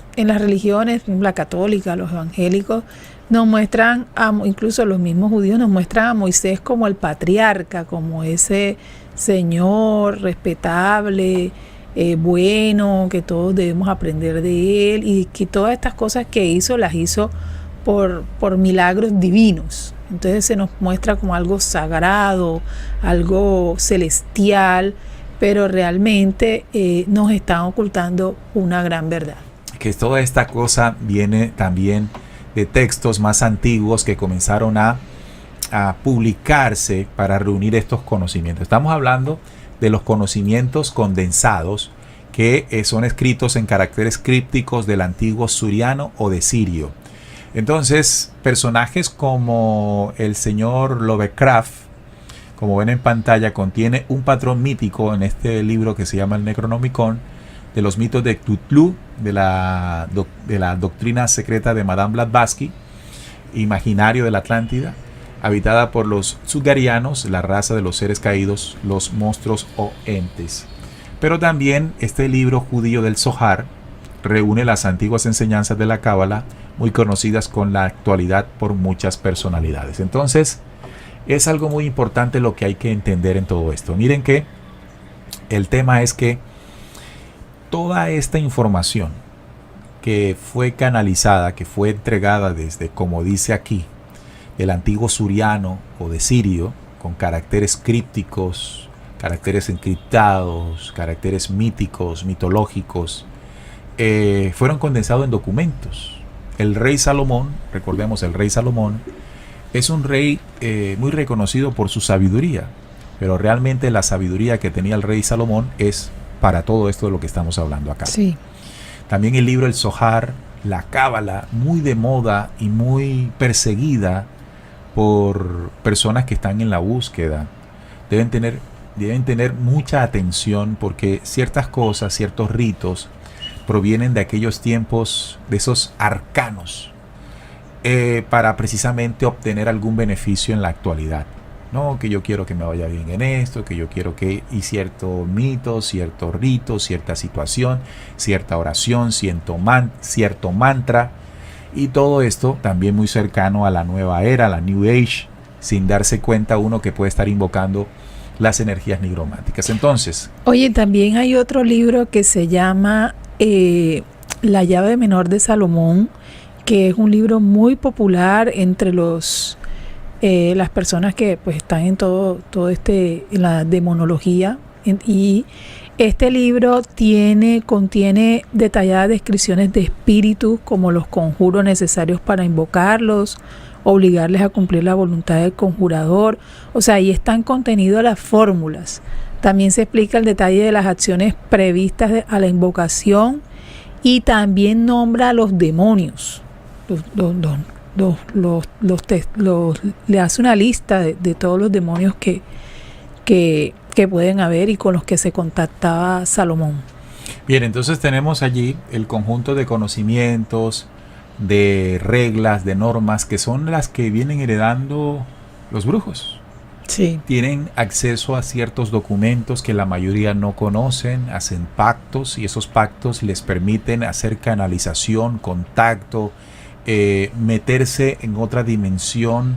la católica, los evangélicos, nos muestran, incluso los mismos judíos nos muestran a Moisés como el patriarca, como ese señor respetable, bueno, que todos debemos aprender de él, y que todas estas cosas que hizo, las hizo por milagros divinos. Entonces se nos muestra como algo sagrado, algo celestial, pero realmente nos están ocultando una gran verdad. Que toda esta cosa viene también de textos más antiguos que comenzaron a publicarse para reunir estos conocimientos. Estamos hablando de los conocimientos condensados que son escritos en caracteres crípticos del antiguo suriano o de sirio. Entonces, personajes como el señor Lovecraft, como ven en pantalla, contiene un patrón mítico en este libro que se llama el Necronomicon, de los mitos de Cthulhu, de la doctrina secreta de Madame Blavatsky, imaginario de la Atlántida, habitada por los Tsulgarianos, la raza de los seres caídos, los monstruos o entes. Pero también este libro judío del Zohar reúne las antiguas enseñanzas de la Cábala, muy conocidas con la actualidad por muchas personalidades. Entonces, es algo muy importante lo que hay que entender en todo esto. Miren que el tema es que toda esta información que fue canalizada, que fue entregada desde, como dice aquí, el antiguo suriano o de sirio, con caracteres crípticos, caracteres encriptados, caracteres míticos, mitológicos, fueron condensados en documentos. El rey Salomón, recordemos, el rey Salomón es un rey muy reconocido por su sabiduría, pero realmente la sabiduría que tenía el rey Salomón es para todo esto de lo que estamos hablando acá. Sí. También el libro El Zohar, la Cábala, muy de moda y muy perseguida por personas que están en la búsqueda. Deben tener mucha atención, porque ciertas cosas, ciertos ritos provienen de aquellos tiempos, de esos arcanos, para precisamente obtener algún beneficio en la actualidad. No, que yo quiero que me vaya bien en esto, que yo quiero que, y cierto mito, cierto rito, cierta situación, cierta oración, cierto mantra, y todo esto también muy cercano a la nueva era, la New Age, sin darse cuenta uno que puede estar invocando las energías nigrománticas. Entonces, oye, también hay otro libro que se llama La llave menor de Salomón, que es un libro muy popular entre las personas que pues están en todo en la demonología, y este libro contiene detalladas descripciones de espíritus, como los conjuros necesarios para invocarlos, obligarles a cumplir la voluntad del conjurador. O sea, ahí están contenidas las fórmulas. También se explica el detalle de las acciones previstas a la invocación, y también nombra a los demonios. Le hace una lista de todos los demonios que pueden haber y con los que se contactaba Salomón. Bien, entonces tenemos allí el conjunto de conocimientos, de reglas, de normas, que son las que vienen heredando los brujos. Sí. Tienen acceso a ciertos documentos que la mayoría no conocen, hacen pactos y esos pactos les permiten hacer canalización, contacto, meterse en otra dimensión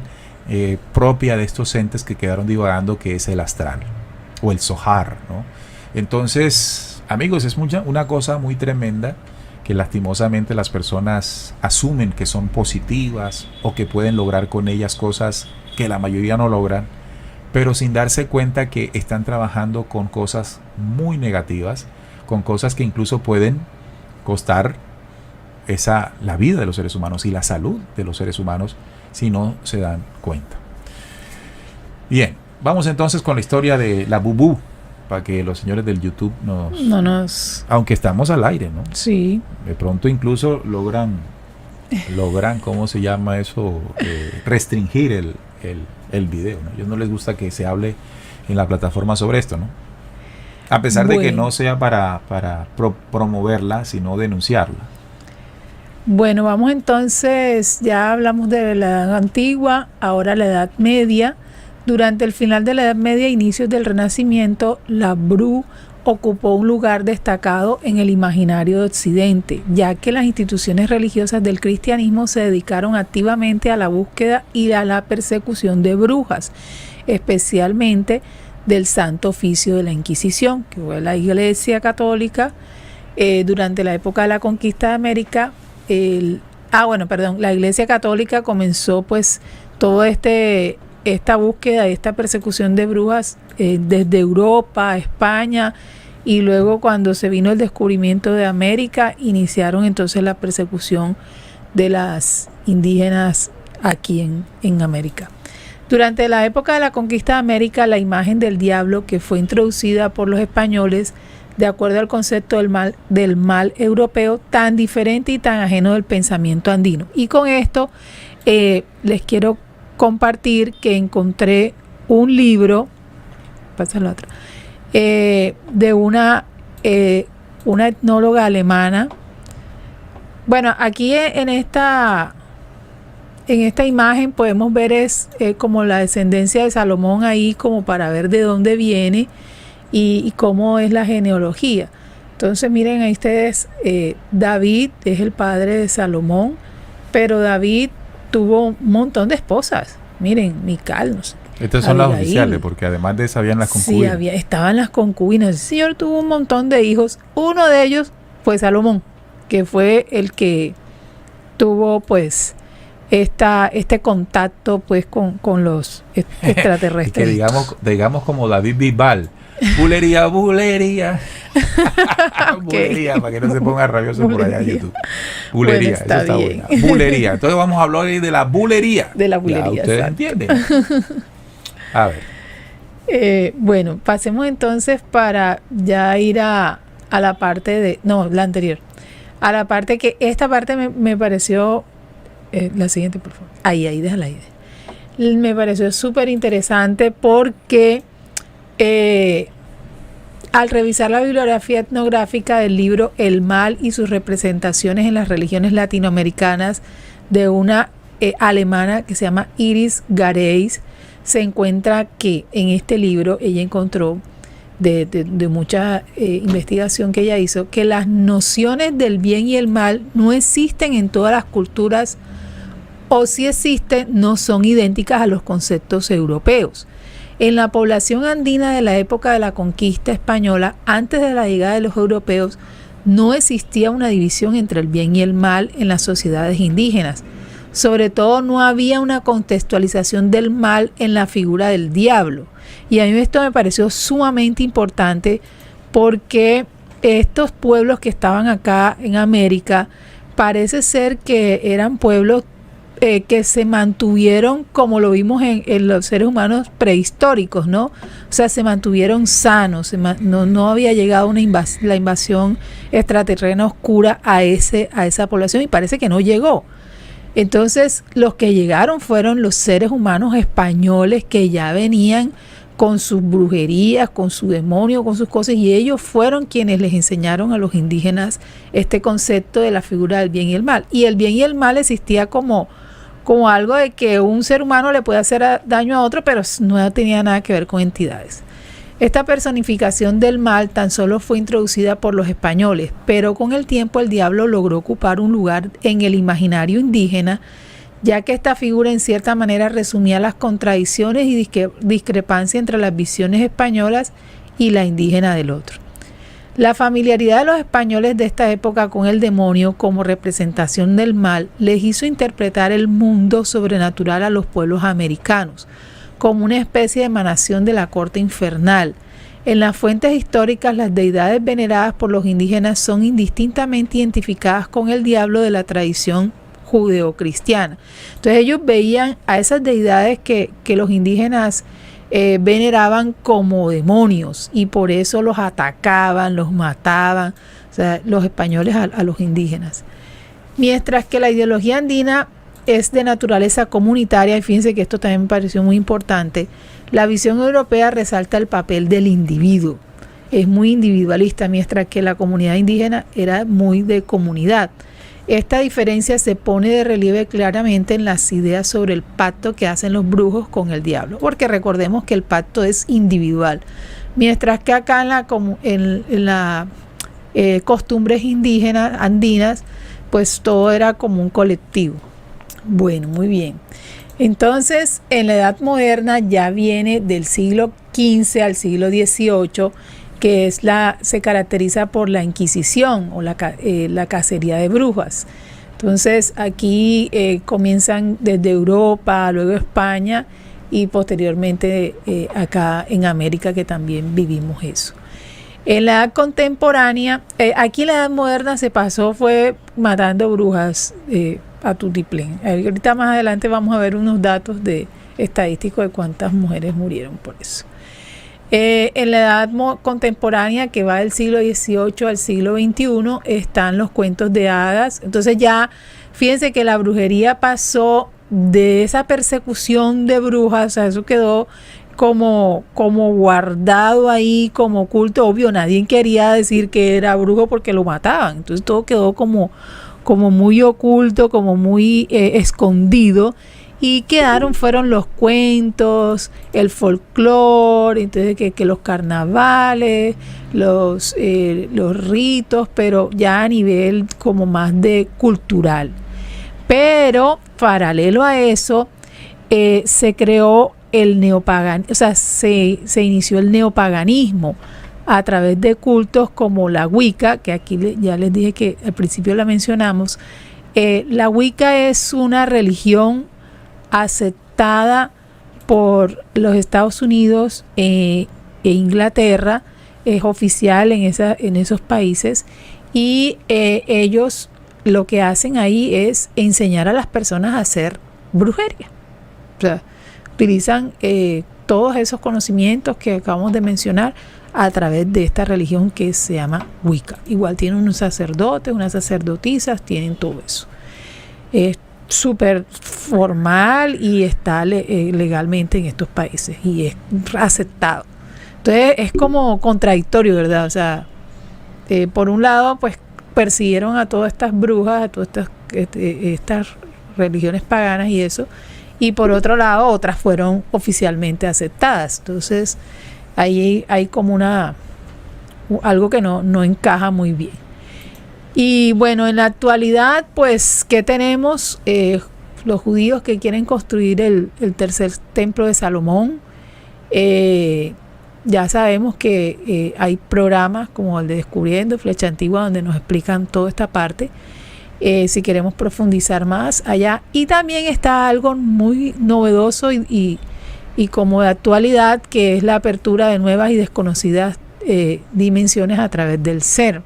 propia de estos entes que quedaron divagando, que es el astral o el Zohar, ¿no? Entonces, amigos, es una cosa muy tremenda que lastimosamente las personas asumen que son positivas o que pueden lograr con ellas cosas que la mayoría no logran, pero sin darse cuenta que están trabajando con cosas muy negativas, con cosas que incluso pueden costar la vida de los seres humanos y la salud de los seres humanos si no se dan cuenta. Bien, vamos entonces con la historia de la Bubú, para que los señores del YouTube aunque estamos al aire, ¿no? Sí. De pronto incluso logran, ¿cómo se llama eso? Restringir el video, ¿no? A ellos no les gusta que se hable en la plataforma sobre esto, ¿no? A pesar de que no sea para promoverla, sino denunciarla. Bueno, vamos entonces, ya hablamos de la Edad Antigua, ahora la Edad Media. Durante el final de la Edad Media e inicios del Renacimiento, la Bru ocupó un lugar destacado en el imaginario de Occidente, ya que las instituciones religiosas del cristianismo se dedicaron activamente a la búsqueda y a la persecución de brujas, especialmente del Santo Oficio de la Inquisición, que fue la Iglesia Católica durante la época de la conquista de América. La Iglesia Católica comenzó pues todo esta búsqueda, esta persecución de brujas desde Europa, España, y luego cuando se vino el descubrimiento de América, iniciaron entonces la persecución de las indígenas aquí en América. Durante la época de la conquista de América, la imagen del diablo que fue introducida por los españoles, de acuerdo al concepto del mal europeo, tan diferente y tan ajeno del pensamiento andino. Y con esto les quiero compartir que encontré un libro, de una etnóloga alemana. Bueno, aquí en esta imagen podemos ver como la descendencia de Salomón ahí, como para ver de dónde viene y cómo es la genealogía. Entonces miren ahí ustedes, David es el padre de Salomón, pero David tuvo un montón de esposas. Miren, Mical, no sé. Estas son las oficiales, porque además de eso habían las concubinas. Sí, estaban las concubinas. El Señor tuvo un montón de hijos. Uno de ellos fue Salomón, que fue el que tuvo pues este contacto pues con los extraterrestres. Y que digamos como David Bisbal. Bulería. Bulería, para que no se ponga rabioso por allá en YouTube. Bulería, bueno, eso está buena. Bulería. Entonces vamos a hablar hoy de la bulería. De la bulería. Ya, ¿ustedes entienden? A ver. Bueno, pasemos entonces para ya ir a la parte la anterior. A la parte que esta parte me pareció, la siguiente por favor. Ahí, déjala ahí. Me pareció súper interesante porque al revisar la bibliografía etnográfica del libro El mal y sus representaciones en las religiones latinoamericanas de una alemana que se llama Iris Gareis, se encuentra que en este libro ella encontró de mucha investigación que ella hizo, que las nociones del bien y el mal no existen en todas las culturas, o si existen no son idénticas a los conceptos europeos. En la población andina de la época de la conquista española, antes de la llegada de los europeos, no existía una división entre el bien y el mal en las sociedades indígenas. Sobre todo no había una contextualización del mal en la figura del diablo. Y a mí esto me pareció sumamente importante porque estos pueblos que estaban acá en América parece ser que eran pueblos que se mantuvieron como lo vimos en los seres humanos prehistóricos, ¿no? O sea, se mantuvieron sanos, no había llegado la invasión extraterrena oscura a esa población y parece que no llegó. Entonces, los que llegaron fueron los seres humanos españoles que ya venían con sus brujerías, con su demonio, con sus cosas, y ellos fueron quienes les enseñaron a los indígenas este concepto de la figura del bien y el mal. Y el bien y el mal existía como como algo de que un ser humano le puede hacer daño a otro, pero no tenía nada que ver con entidades. Esta personificación del mal tan solo fue introducida por los españoles, pero con el tiempo el diablo logró ocupar un lugar en el imaginario indígena, ya que esta figura en cierta manera resumía las contradicciones y discrepancias entre las visiones españolas y la indígena del otro. La familiaridad de los españoles de esta época con el demonio como representación del mal les hizo interpretar el mundo sobrenatural a los pueblos americanos como una especie de emanación de la corte infernal. En las fuentes históricas, las deidades veneradas por los indígenas son indistintamente identificadas con el diablo de la tradición judeocristiana. Entonces ellos veían a esas deidades que los indígenas veneraban como demonios y por eso los atacaban, los mataban, o sea, los españoles a los indígenas. Mientras que la ideología andina es de naturaleza comunitaria, y fíjense que esto también me pareció muy importante, la visión europea resalta el papel del individuo, es muy individualista, mientras que la comunidad indígena era muy de comunidad. Esta diferencia se pone de relieve claramente en las ideas sobre el pacto que hacen los brujos con el diablo, porque recordemos que el pacto es individual, mientras que acá en las costumbres indígenas, andinas, pues todo era como un colectivo. Bueno, muy bien. Entonces, en la Edad Moderna ya viene del siglo XV al siglo XVIII, que se caracteriza por la Inquisición o la cacería de brujas. Entonces, aquí comienzan desde Europa, luego España y posteriormente acá en América, que también vivimos eso. En la edad contemporánea, aquí en la Edad Moderna fue matando brujas a tutiplén. Ahorita más adelante vamos a ver unos datos estadísticos de cuántas mujeres murieron por eso. En la edad contemporánea, que va del siglo XVIII al siglo XXI, están los cuentos de hadas. Entonces ya, fíjense que la brujería pasó de esa persecución de brujas, o sea, eso quedó como guardado ahí, como oculto. Obvio, nadie quería decir que era brujo porque lo mataban. Entonces todo quedó como muy oculto, como muy escondido. Y fueron los cuentos, el folclore, entonces que los carnavales, los ritos, pero ya a nivel como más de cultural. Pero paralelo a eso, se creó el neopaganismo, o sea, se inició el neopaganismo a través de cultos como la Wicca, que aquí ya les dije que al principio la mencionamos. La Wicca es una religión aceptada por los Estados Unidos e Inglaterra, es oficial en esos países, y ellos lo que hacen ahí es enseñar a las personas a hacer brujería. O sea, utilizan todos esos conocimientos que acabamos de mencionar a través de esta religión que se llama Wicca. Igual tienen unos sacerdotes, unas sacerdotisas, tienen todo eso. Es súper formal y está legalmente en estos países y es aceptado. Entonces es como contradictorio, ¿verdad? O sea, por un lado, pues persiguieron a todas estas brujas, a todas estas religiones paganas y eso, y por otro lado, otras fueron oficialmente aceptadas. Entonces ahí hay como algo que no encaja muy bien. Y bueno, en la actualidad, pues, ¿qué tenemos? Los judíos que quieren construir el tercer templo de Salomón. Ya sabemos que hay programas como el de Descubriendo, Flecha Antigua, donde nos explican toda esta parte. Si queremos profundizar más allá. Y también está algo muy novedoso y como de actualidad, que es la apertura de nuevas y desconocidas dimensiones a través del CERN.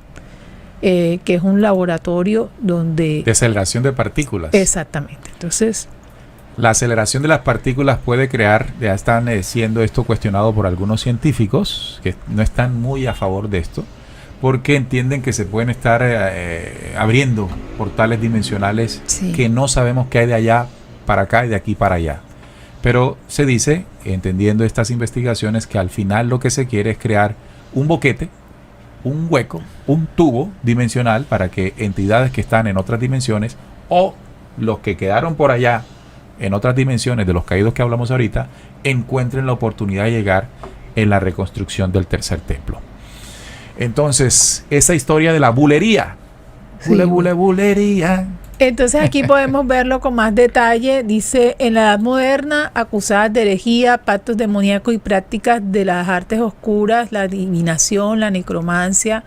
Que es un laboratorio donde... De aceleración de partículas. Exactamente. Entonces... La aceleración de las partículas puede crear, ya están siendo esto cuestionado por algunos científicos que no están muy a favor de esto, porque entienden que se pueden estar abriendo portales dimensionales que no sabemos qué hay de allá para acá y de aquí para allá. Pero se dice, entendiendo estas investigaciones, que al final lo que se quiere es crear un boquete, un hueco, un tubo dimensional para que entidades que están en otras dimensiones o los que quedaron por allá en otras dimensiones de los caídos que hablamos ahorita, encuentren la oportunidad de llegar en la reconstrucción del tercer templo. Entonces, esa historia de la bulería. Sí. Bulería. Entonces aquí podemos verlo con más detalle. Dice, en la Edad Moderna, acusadas de herejía, pactos demoníacos y prácticas de las artes oscuras, la adivinación, la necromancia,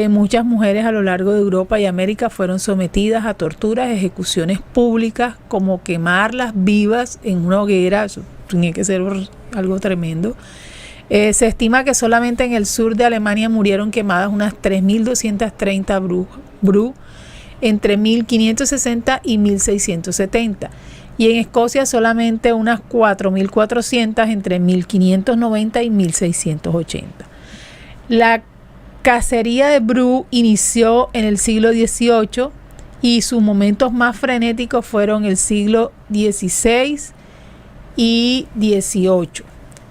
muchas mujeres a lo largo de Europa y América fueron sometidas a torturas, ejecuciones públicas, como quemarlas vivas en una hoguera. Eso tenía que ser algo tremendo. Se estima que solamente en el sur de Alemania murieron quemadas unas 3.230 brú entre 1560 y 1670. Y en Escocia solamente unas 4.400 entre 1590 y 1680. La cacería de brú inició en el siglo XVIII y sus momentos más frenéticos fueron el siglo XVI y XVIII.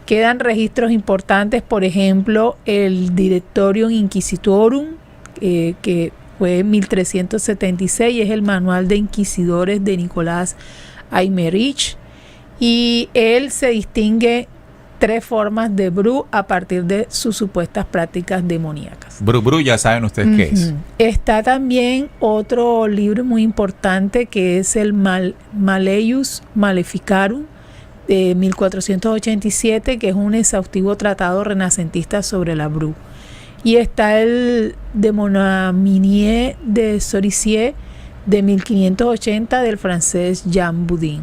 Quedan registros importantes, por ejemplo, el Directorium Inquisitorum, que fue en 1376, es el manual de inquisidores de Nicolás Aymerich, y él se distingue 3 formas de brú a partir de sus supuestas prácticas demoníacas. Brú, ya saben ustedes qué es. Está también otro libro muy importante que es el Malleus Maleficarum, de 1487, que es un exhaustivo tratado renacentista sobre la brú. Y está el de Monaminie de Soricier, de 1580, del francés Jean Boudin.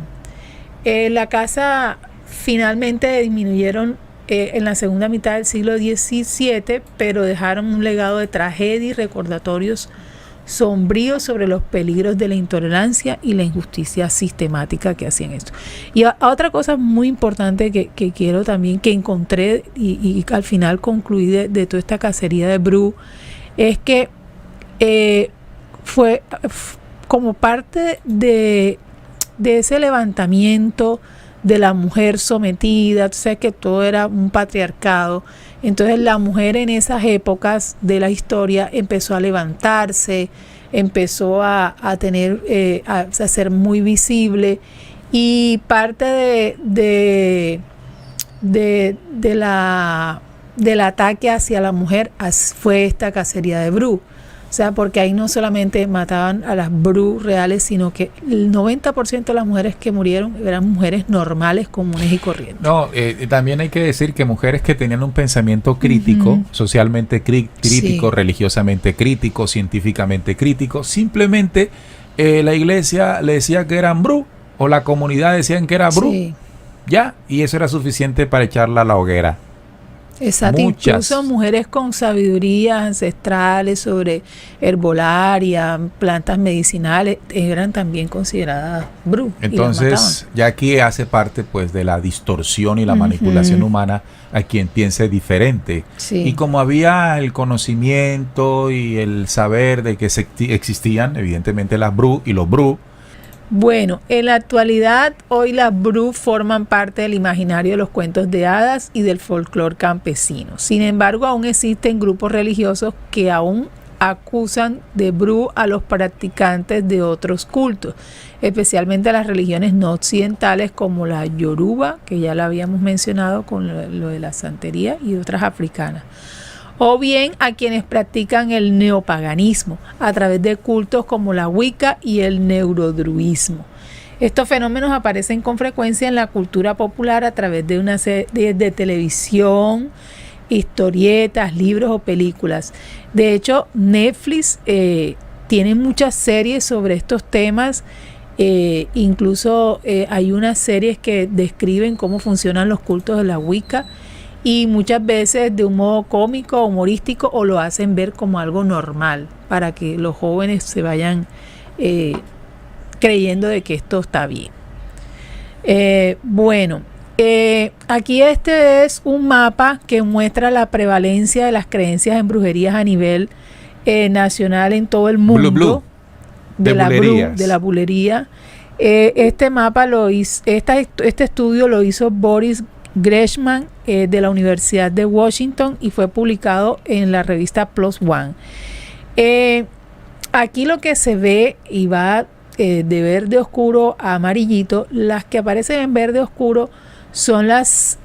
La casa finalmente disminuyeron en la segunda mitad del siglo XVII, pero dejaron un legado de tragedia y recordatorios sombríos sobre los peligros de la intolerancia y la injusticia sistemática que hacían esto. Y otra cosa muy importante que quiero también, que encontré y al final concluí de toda esta cacería de brú, es que fue como parte de ese levantamiento de la mujer sometida. Tú sabes que todo era un patriarcado. Entonces la mujer en esas épocas de la historia empezó a levantarse, empezó a tener, a ser muy visible, y parte del ataque hacia la mujer fue esta cacería de brú. O sea, porque ahí no solamente mataban a las brú reales, sino que el 90% de las mujeres que murieron eran mujeres normales, comunes y corrientes. No, también hay que decir que mujeres que tenían un pensamiento crítico, socialmente crítico, sí, religiosamente crítico, científicamente crítico, simplemente la iglesia le decía que eran brú, o la comunidad decían que era brú, sí, ya, y eso era suficiente para echarla a la hoguera. Exacto, incluso mujeres con sabidurías ancestrales sobre herbolaria, plantas medicinales, eran también consideradas brú. Entonces, ya aquí hace parte pues de la distorsión y la manipulación humana a quien piense diferente. Sí. Y como había el conocimiento y el saber de que existían evidentemente las brú y los brú. Bueno, en la actualidad, hoy las brú forman parte del imaginario de los cuentos de hadas y del folclore campesino. Sin embargo, aún existen grupos religiosos que aún acusan de brú a los practicantes de otros cultos, especialmente a las religiones no occidentales como la Yoruba, que ya la habíamos mencionado con lo de la santería, y otras africanas. O bien a quienes practican el neopaganismo a través de cultos como la Wicca y el neurodruismo. Estos fenómenos aparecen con frecuencia en la cultura popular a través de una serie de televisión, historietas, libros o películas. De hecho, Netflix tiene muchas series sobre estos temas. Incluso hay unas series que describen cómo funcionan los cultos de la Wicca, y muchas veces de un modo cómico, humorístico, o lo hacen ver como algo normal para que los jóvenes se vayan creyendo de que esto está bien. Aquí este es un mapa que muestra la prevalencia de las creencias en brujerías a nivel nacional en todo el mundo. De la bulería. Este mapa lo hizo, este estudio lo hizo Boris Gresham de la Universidad de Washington y fue publicado en la revista PLOS ONE. Aquí lo que se ve y va de verde oscuro a amarillito. Las que aparecen en verde oscuro son las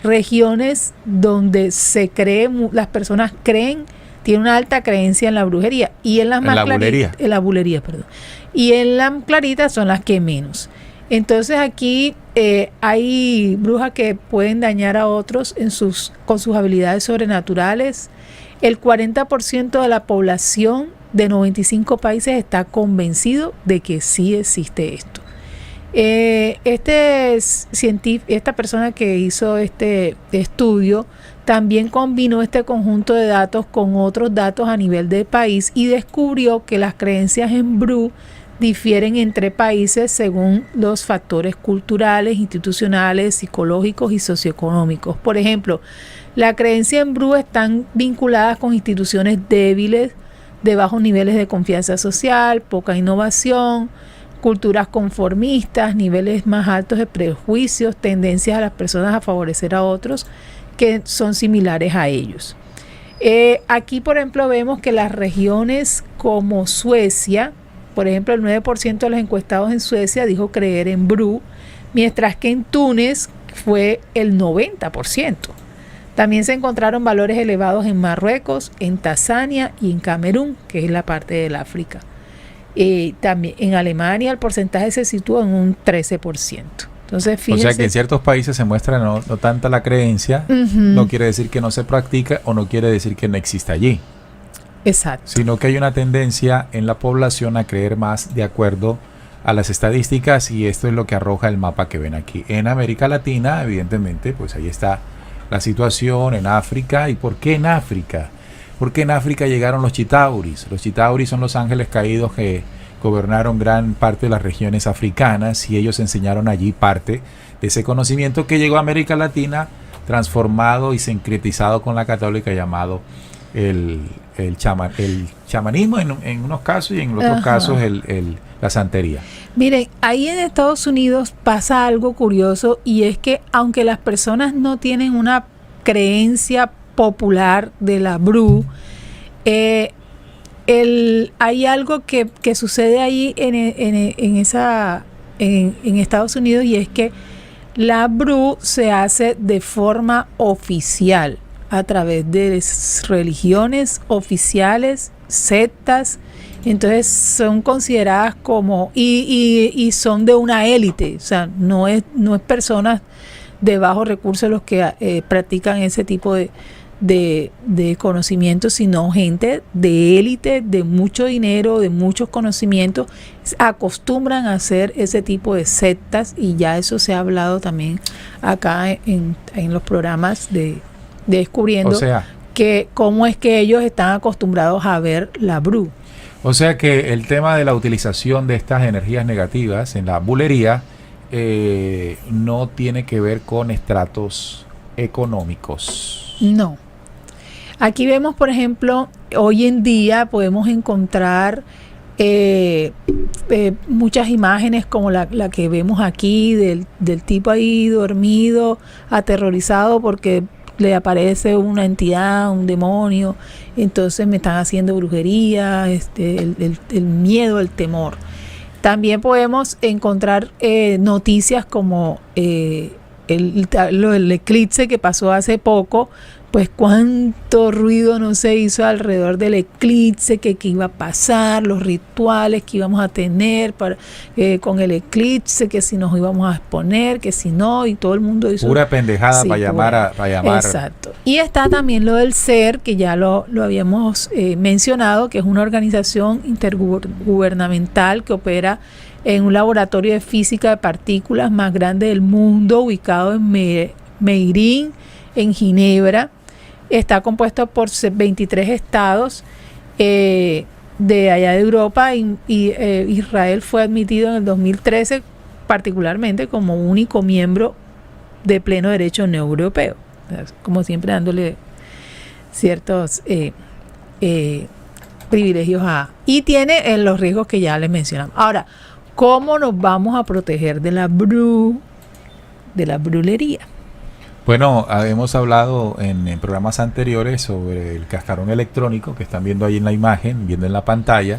regiones donde se cree, las personas creen, tienen una alta creencia en la brujería. Y en las más claritas, en la bulería, perdón. Y en las claritas son las que menos. Entonces aquí hay brujas que pueden dañar a otros con sus habilidades sobrenaturales. El 40% de la población de 95 países está convencido de que sí existe esto. Esta persona que hizo este estudio también combinó este conjunto de datos con otros datos a nivel del país y descubrió que las creencias en Bru difieren entre países según los factores culturales, institucionales, psicológicos y socioeconómicos. Por ejemplo, la creencia en Bru están vinculadas con instituciones débiles, de bajos niveles de confianza social, poca innovación, culturas conformistas, niveles más altos de prejuicios, tendencias a las personas a favorecer a otros que son similares a ellos. Aquí, por ejemplo, vemos que las regiones como Suecia, por ejemplo, el 9% de los encuestados en Suecia dijo creer en Bru, mientras que en Túnez fue el 90%. También se encontraron valores elevados en Marruecos, en Tanzania y en Camerún, que es la parte del África. También en Alemania el porcentaje se sitúa en un 13%. Entonces, fíjense, o sea que en ciertos países se muestra no tanta la creencia, no quiere decir que no se practica o no quiere decir que no exista allí. Exacto. Sino que hay una tendencia en la población a creer más de acuerdo a las estadísticas, y esto es lo que arroja el mapa que ven aquí. En América Latina, evidentemente, pues ahí está la situación. En África. ¿Y por qué en África? Porque en África llegaron los chitauris. Los chitauris son los ángeles caídos que gobernaron gran parte de las regiones africanas, y ellos enseñaron allí parte de ese conocimiento que llegó a América Latina, transformado y sincretizado con la católica, llamado el chamanismo en unos casos, y en otros casos la santería. Miren, ahí en Estados Unidos pasa algo curioso, y es que aunque las personas no tienen una creencia popular de la Bru, hay algo que sucede ahí en Estados Unidos, y es que la Bru se hace de forma oficial a través de religiones oficiales, sectas. Entonces son consideradas como y son de una élite, o sea, no es personas de bajos recursos los que practican ese tipo de conocimientos, sino gente de élite, de mucho dinero, de muchos conocimientos, acostumbran a hacer ese tipo de sectas, y ya eso se ha hablado también acá en los programas de Descubriendo, o sea, que cómo es que ellos están acostumbrados a ver la Bru. O sea que el tema de la utilización de estas energías negativas en la bulería no tiene que ver con estratos económicos. No. Aquí vemos, por ejemplo, hoy en día podemos encontrar muchas imágenes como la que vemos aquí del tipo ahí dormido, aterrorizado porque le aparece una entidad, un demonio, entonces me están haciendo brujería, el miedo, el temor. También podemos encontrar noticias como el eclipse que pasó hace poco, pues cuánto ruido no se hizo alrededor del eclipse, que iba a pasar, los rituales que íbamos a tener con el eclipse, que si nos íbamos a exponer, que si no, y todo el mundo hizo pura pendejada, sí, para llamar. Exacto. Y está también lo del SER, que ya lo habíamos mencionado, que es una organización intergubernamental que opera en un laboratorio de física de partículas más grande del mundo, ubicado en Meirin, en Ginebra. Está compuesto por 23 estados de allá de Europa, y Israel fue admitido en el 2013 particularmente como único miembro de pleno derecho no europeo, como siempre dándole ciertos privilegios y tiene los riesgos que ya les mencionamos. Ahora, ¿cómo nos vamos a proteger de la brulería? Bueno, hemos hablado en programas anteriores sobre el cascarón electrónico que están viendo ahí en la imagen, viendo en la pantalla,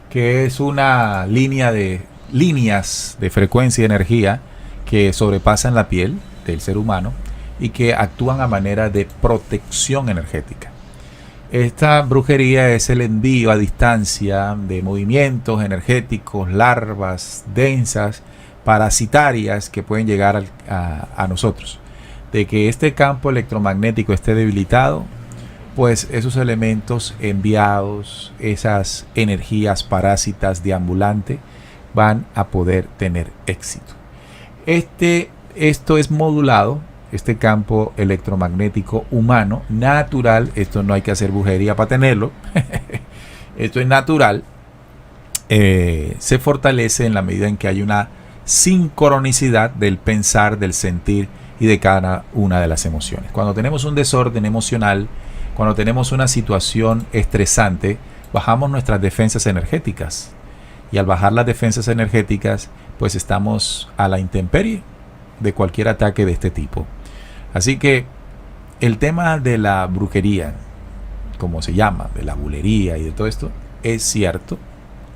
que es una líneas de frecuencia y energía que sobrepasan la piel del ser humano y que actúan a manera de protección energética. Esta brujería es el envío a distancia de movimientos energéticos, larvas densas, parasitarias que pueden llegar a nosotros. De que este campo electromagnético esté debilitado, pues esos elementos enviados, esas energías parásitas deambulantes, van a poder tener éxito. Esto es modulado, este campo electromagnético humano, natural. Esto no hay que hacer brujería para tenerlo. Esto es natural. Se fortalece en la medida en que hay una sincronicidad del pensar, del sentir y de cada una de las emociones. Cuando tenemos un desorden emocional, cuando tenemos una situación estresante, bajamos nuestras defensas energéticas. Y al bajar las defensas energéticas, pues estamos a la intemperie de cualquier ataque de este tipo. Así que el tema de la brujería, como se llama, de la bulería y de todo esto, es cierto.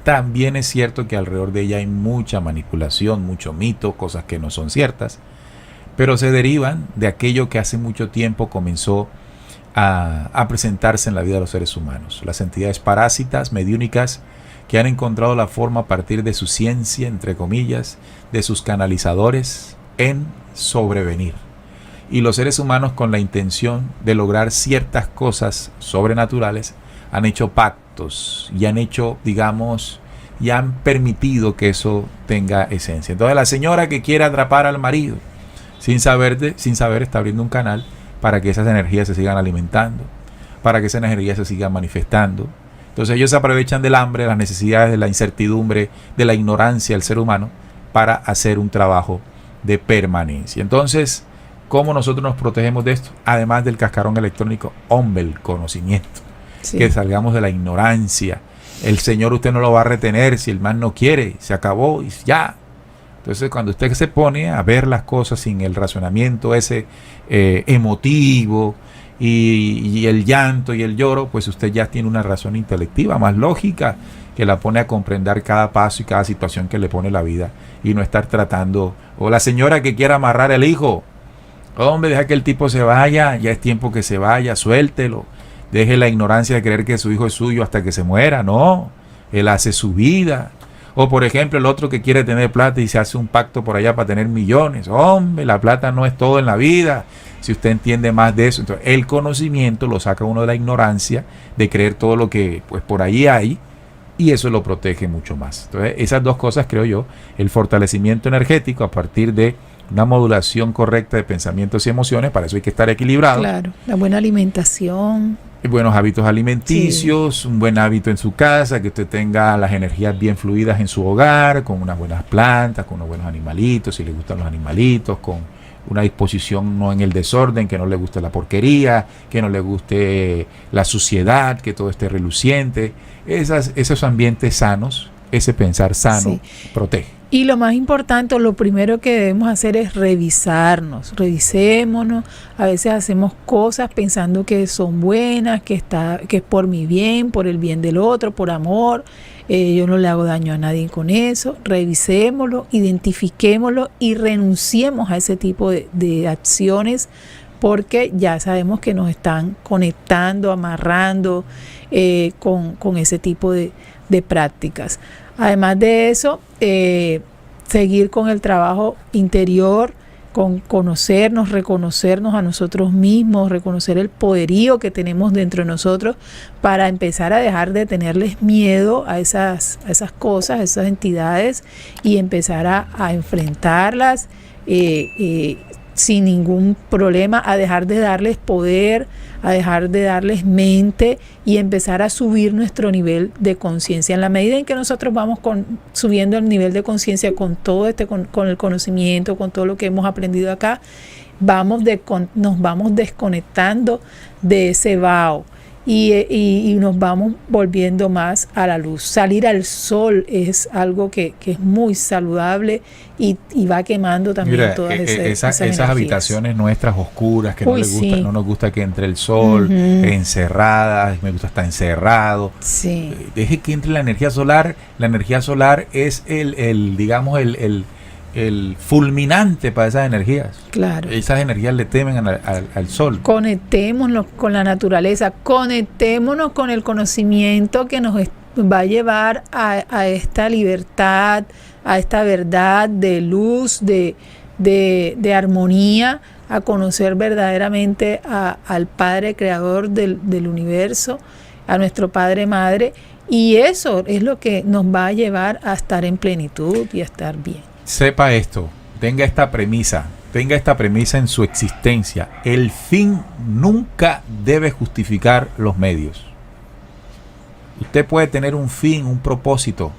También es cierto que alrededor de ella hay mucha manipulación, mucho mito, cosas que no son ciertas, pero se derivan de aquello que hace mucho tiempo comenzó a presentarse en la vida de los seres humanos. Las entidades parásitas, mediúnicas, que han encontrado la forma a partir de su ciencia, entre comillas, de sus canalizadores, en sobrevenir. Y los seres humanos, con la intención de lograr ciertas cosas sobrenaturales, han hecho pactos y han hecho, digamos, y han permitido que eso tenga esencia. Entonces la señora que quiere atrapar al marido, sin saber, está abriendo un canal para que esas energías se sigan alimentando, para que esas energías se sigan manifestando. Entonces ellos se aprovechan del hambre, de las necesidades, de la incertidumbre, de la ignorancia del ser humano para hacer un trabajo de permanencia. Entonces, ¿cómo nosotros nos protegemos de esto? Además del cascarón electrónico, hombre, el conocimiento. Sí. Que salgamos de la ignorancia. El Señor usted no lo va a retener si el mal no quiere, se acabó y ya. Entonces cuando usted se pone a ver las cosas sin el razonamiento ese emotivo y el llanto y el lloro, pues usted ya tiene una razón intelectiva más lógica que la pone a comprender cada paso y cada situación que le pone la vida y no estar tratando. O la señora que quiera amarrar al hijo, hombre, deja que el tipo se vaya, ya es tiempo que se vaya, suéltelo. Deje la ignorancia de creer que su hijo es suyo hasta que se muera. No, él hace su vida. O por ejemplo el otro que quiere tener plata y se hace un pacto por allá para tener millones. Hombre, la plata no es todo en la vida. Si usted entiende más de eso, entonces el conocimiento lo saca uno de la ignorancia, de creer todo lo que pues por ahí hay, y eso lo protege mucho más. Entonces esas dos cosas, creo yo, el fortalecimiento energético a partir de una modulación correcta de pensamientos y emociones, para eso hay que estar equilibrado. Claro, la buena alimentación. Buenos hábitos alimenticios, sí. Un buen hábito en su casa, que usted tenga las energías bien fluidas en su hogar, con unas buenas plantas, con unos buenos animalitos, si le gustan los animalitos, con una disposición no en el desorden, que no le guste la porquería, que no le guste la suciedad, que todo esté reluciente. Esos ambientes sanos, ese pensar sano, sí, protege. Y lo más importante, lo primero que debemos hacer es revisarnos, revisémonos. A veces hacemos cosas pensando que son buenas, que es por mi bien, por el bien del otro, por amor. Yo no le hago daño a nadie con eso. Revisémoslo, identifiquémoslo y renunciemos a ese tipo de acciones, porque ya sabemos que nos están conectando, amarrando con ese tipo de prácticas. Además de eso, seguir con el trabajo interior, con conocernos, reconocernos a nosotros mismos, reconocer el poderío que tenemos dentro de nosotros para empezar a dejar de tenerles miedo a esas cosas, a esas entidades, y empezar a enfrentarlas sin ningún problema, a dejar de darles poder, a dejar de darles mente y empezar a subir nuestro nivel de conciencia. En la medida en que nosotros vamos subiendo el nivel de conciencia con todo con el conocimiento, con todo lo que hemos aprendido acá, nos vamos desconectando de ese vaho y nos vamos volviendo más a la luz. Salir al sol es algo que es muy saludable y va quemando también. Mira, todas esas habitaciones nuestras oscuras que no nos gusta que entre el sol, encerradas, me gusta estar encerrado. Sí. Deje que entre la energía solar. La energía solar es el fulminante para esas energías. Claro. Esas energías le temen al sol. Conectémonos con la naturaleza, conectémonos con el conocimiento que nos va a llevar a esta libertad, a esta verdad de luz, de armonía, a conocer verdaderamente al Padre Creador del universo, a nuestro Padre Madre, y eso es lo que nos va a llevar a estar en plenitud y a estar bien. Sepa esto, tenga esta premisa en su existencia. El fin nunca debe justificar los medios. Usted puede tener un fin, un propósito,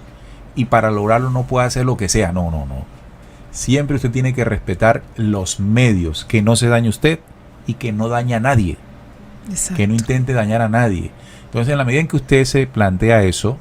y para lograrlo no puede hacer lo que sea. No. Siempre usted tiene que respetar los medios, que no se dañe usted y que no dañe a nadie. Exacto. Que no intente dañar a nadie. Entonces, en la medida en que usted se plantea eso,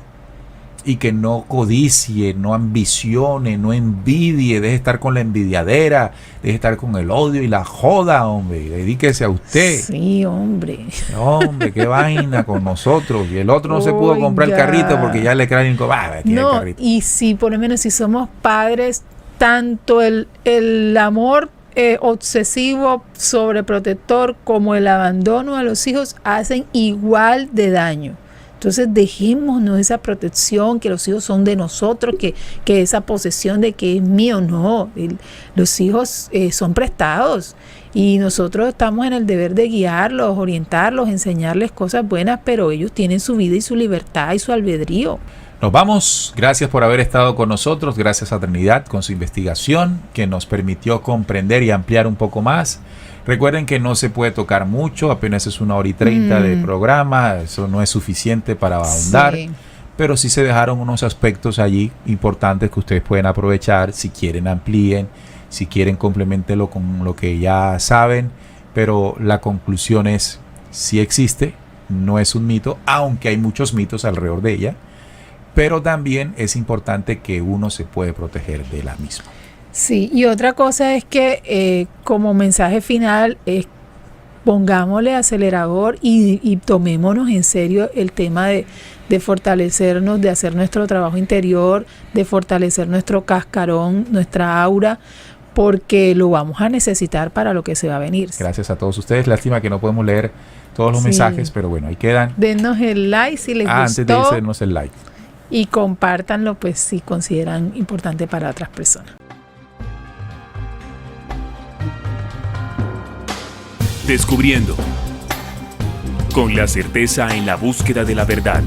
y que no codicie, no ambicione, no envidie, deje de estar con la envidiadera, deje de estar con el odio y la joda, hombre, dedíquese a usted. Sí, hombre. Hombre, qué vaina con nosotros. Y el otro no se pudo comprar el carrito porque ya le creen el carrito. Y si por lo menos si somos padres, tanto el amor obsesivo, sobreprotector, como el abandono a los hijos hacen igual de daño. Entonces dejémonos esa protección, que los hijos son de nosotros, que esa posesión de que es mío, no. Los hijos son prestados y nosotros estamos en el deber de guiarlos, orientarlos, enseñarles cosas buenas, pero ellos tienen su vida y su libertad y su albedrío. Nos vamos. Gracias por haber estado con nosotros. Gracias a Trinidad con su investigación que nos permitió comprender y ampliar un poco más. Recuerden que no se puede tocar mucho, apenas es 1h30 de programa, eso no es suficiente para ahondar, pero sí se dejaron unos aspectos allí importantes que ustedes pueden aprovechar, si quieren amplíen, si quieren complementenlo con lo que ya saben, pero la conclusión es, sí existe, no es un mito, aunque hay muchos mitos alrededor de ella, pero también es importante que uno se puede proteger de la misma. Sí, y otra cosa es que como mensaje final pongámosle acelerador y tomémonos en serio el tema de fortalecernos, de hacer nuestro trabajo interior, de fortalecer nuestro cascarón, nuestra aura, porque lo vamos a necesitar para lo que se va a venir. Gracias a todos ustedes. Lástima que no podemos leer todos los mensajes, pero bueno, ahí quedan. Dennos el like si les gustó. Antes de irse, denos el like. Y compártanlo pues si consideran importante para otras personas. Descubriendo, con la certeza en la búsqueda de la verdad.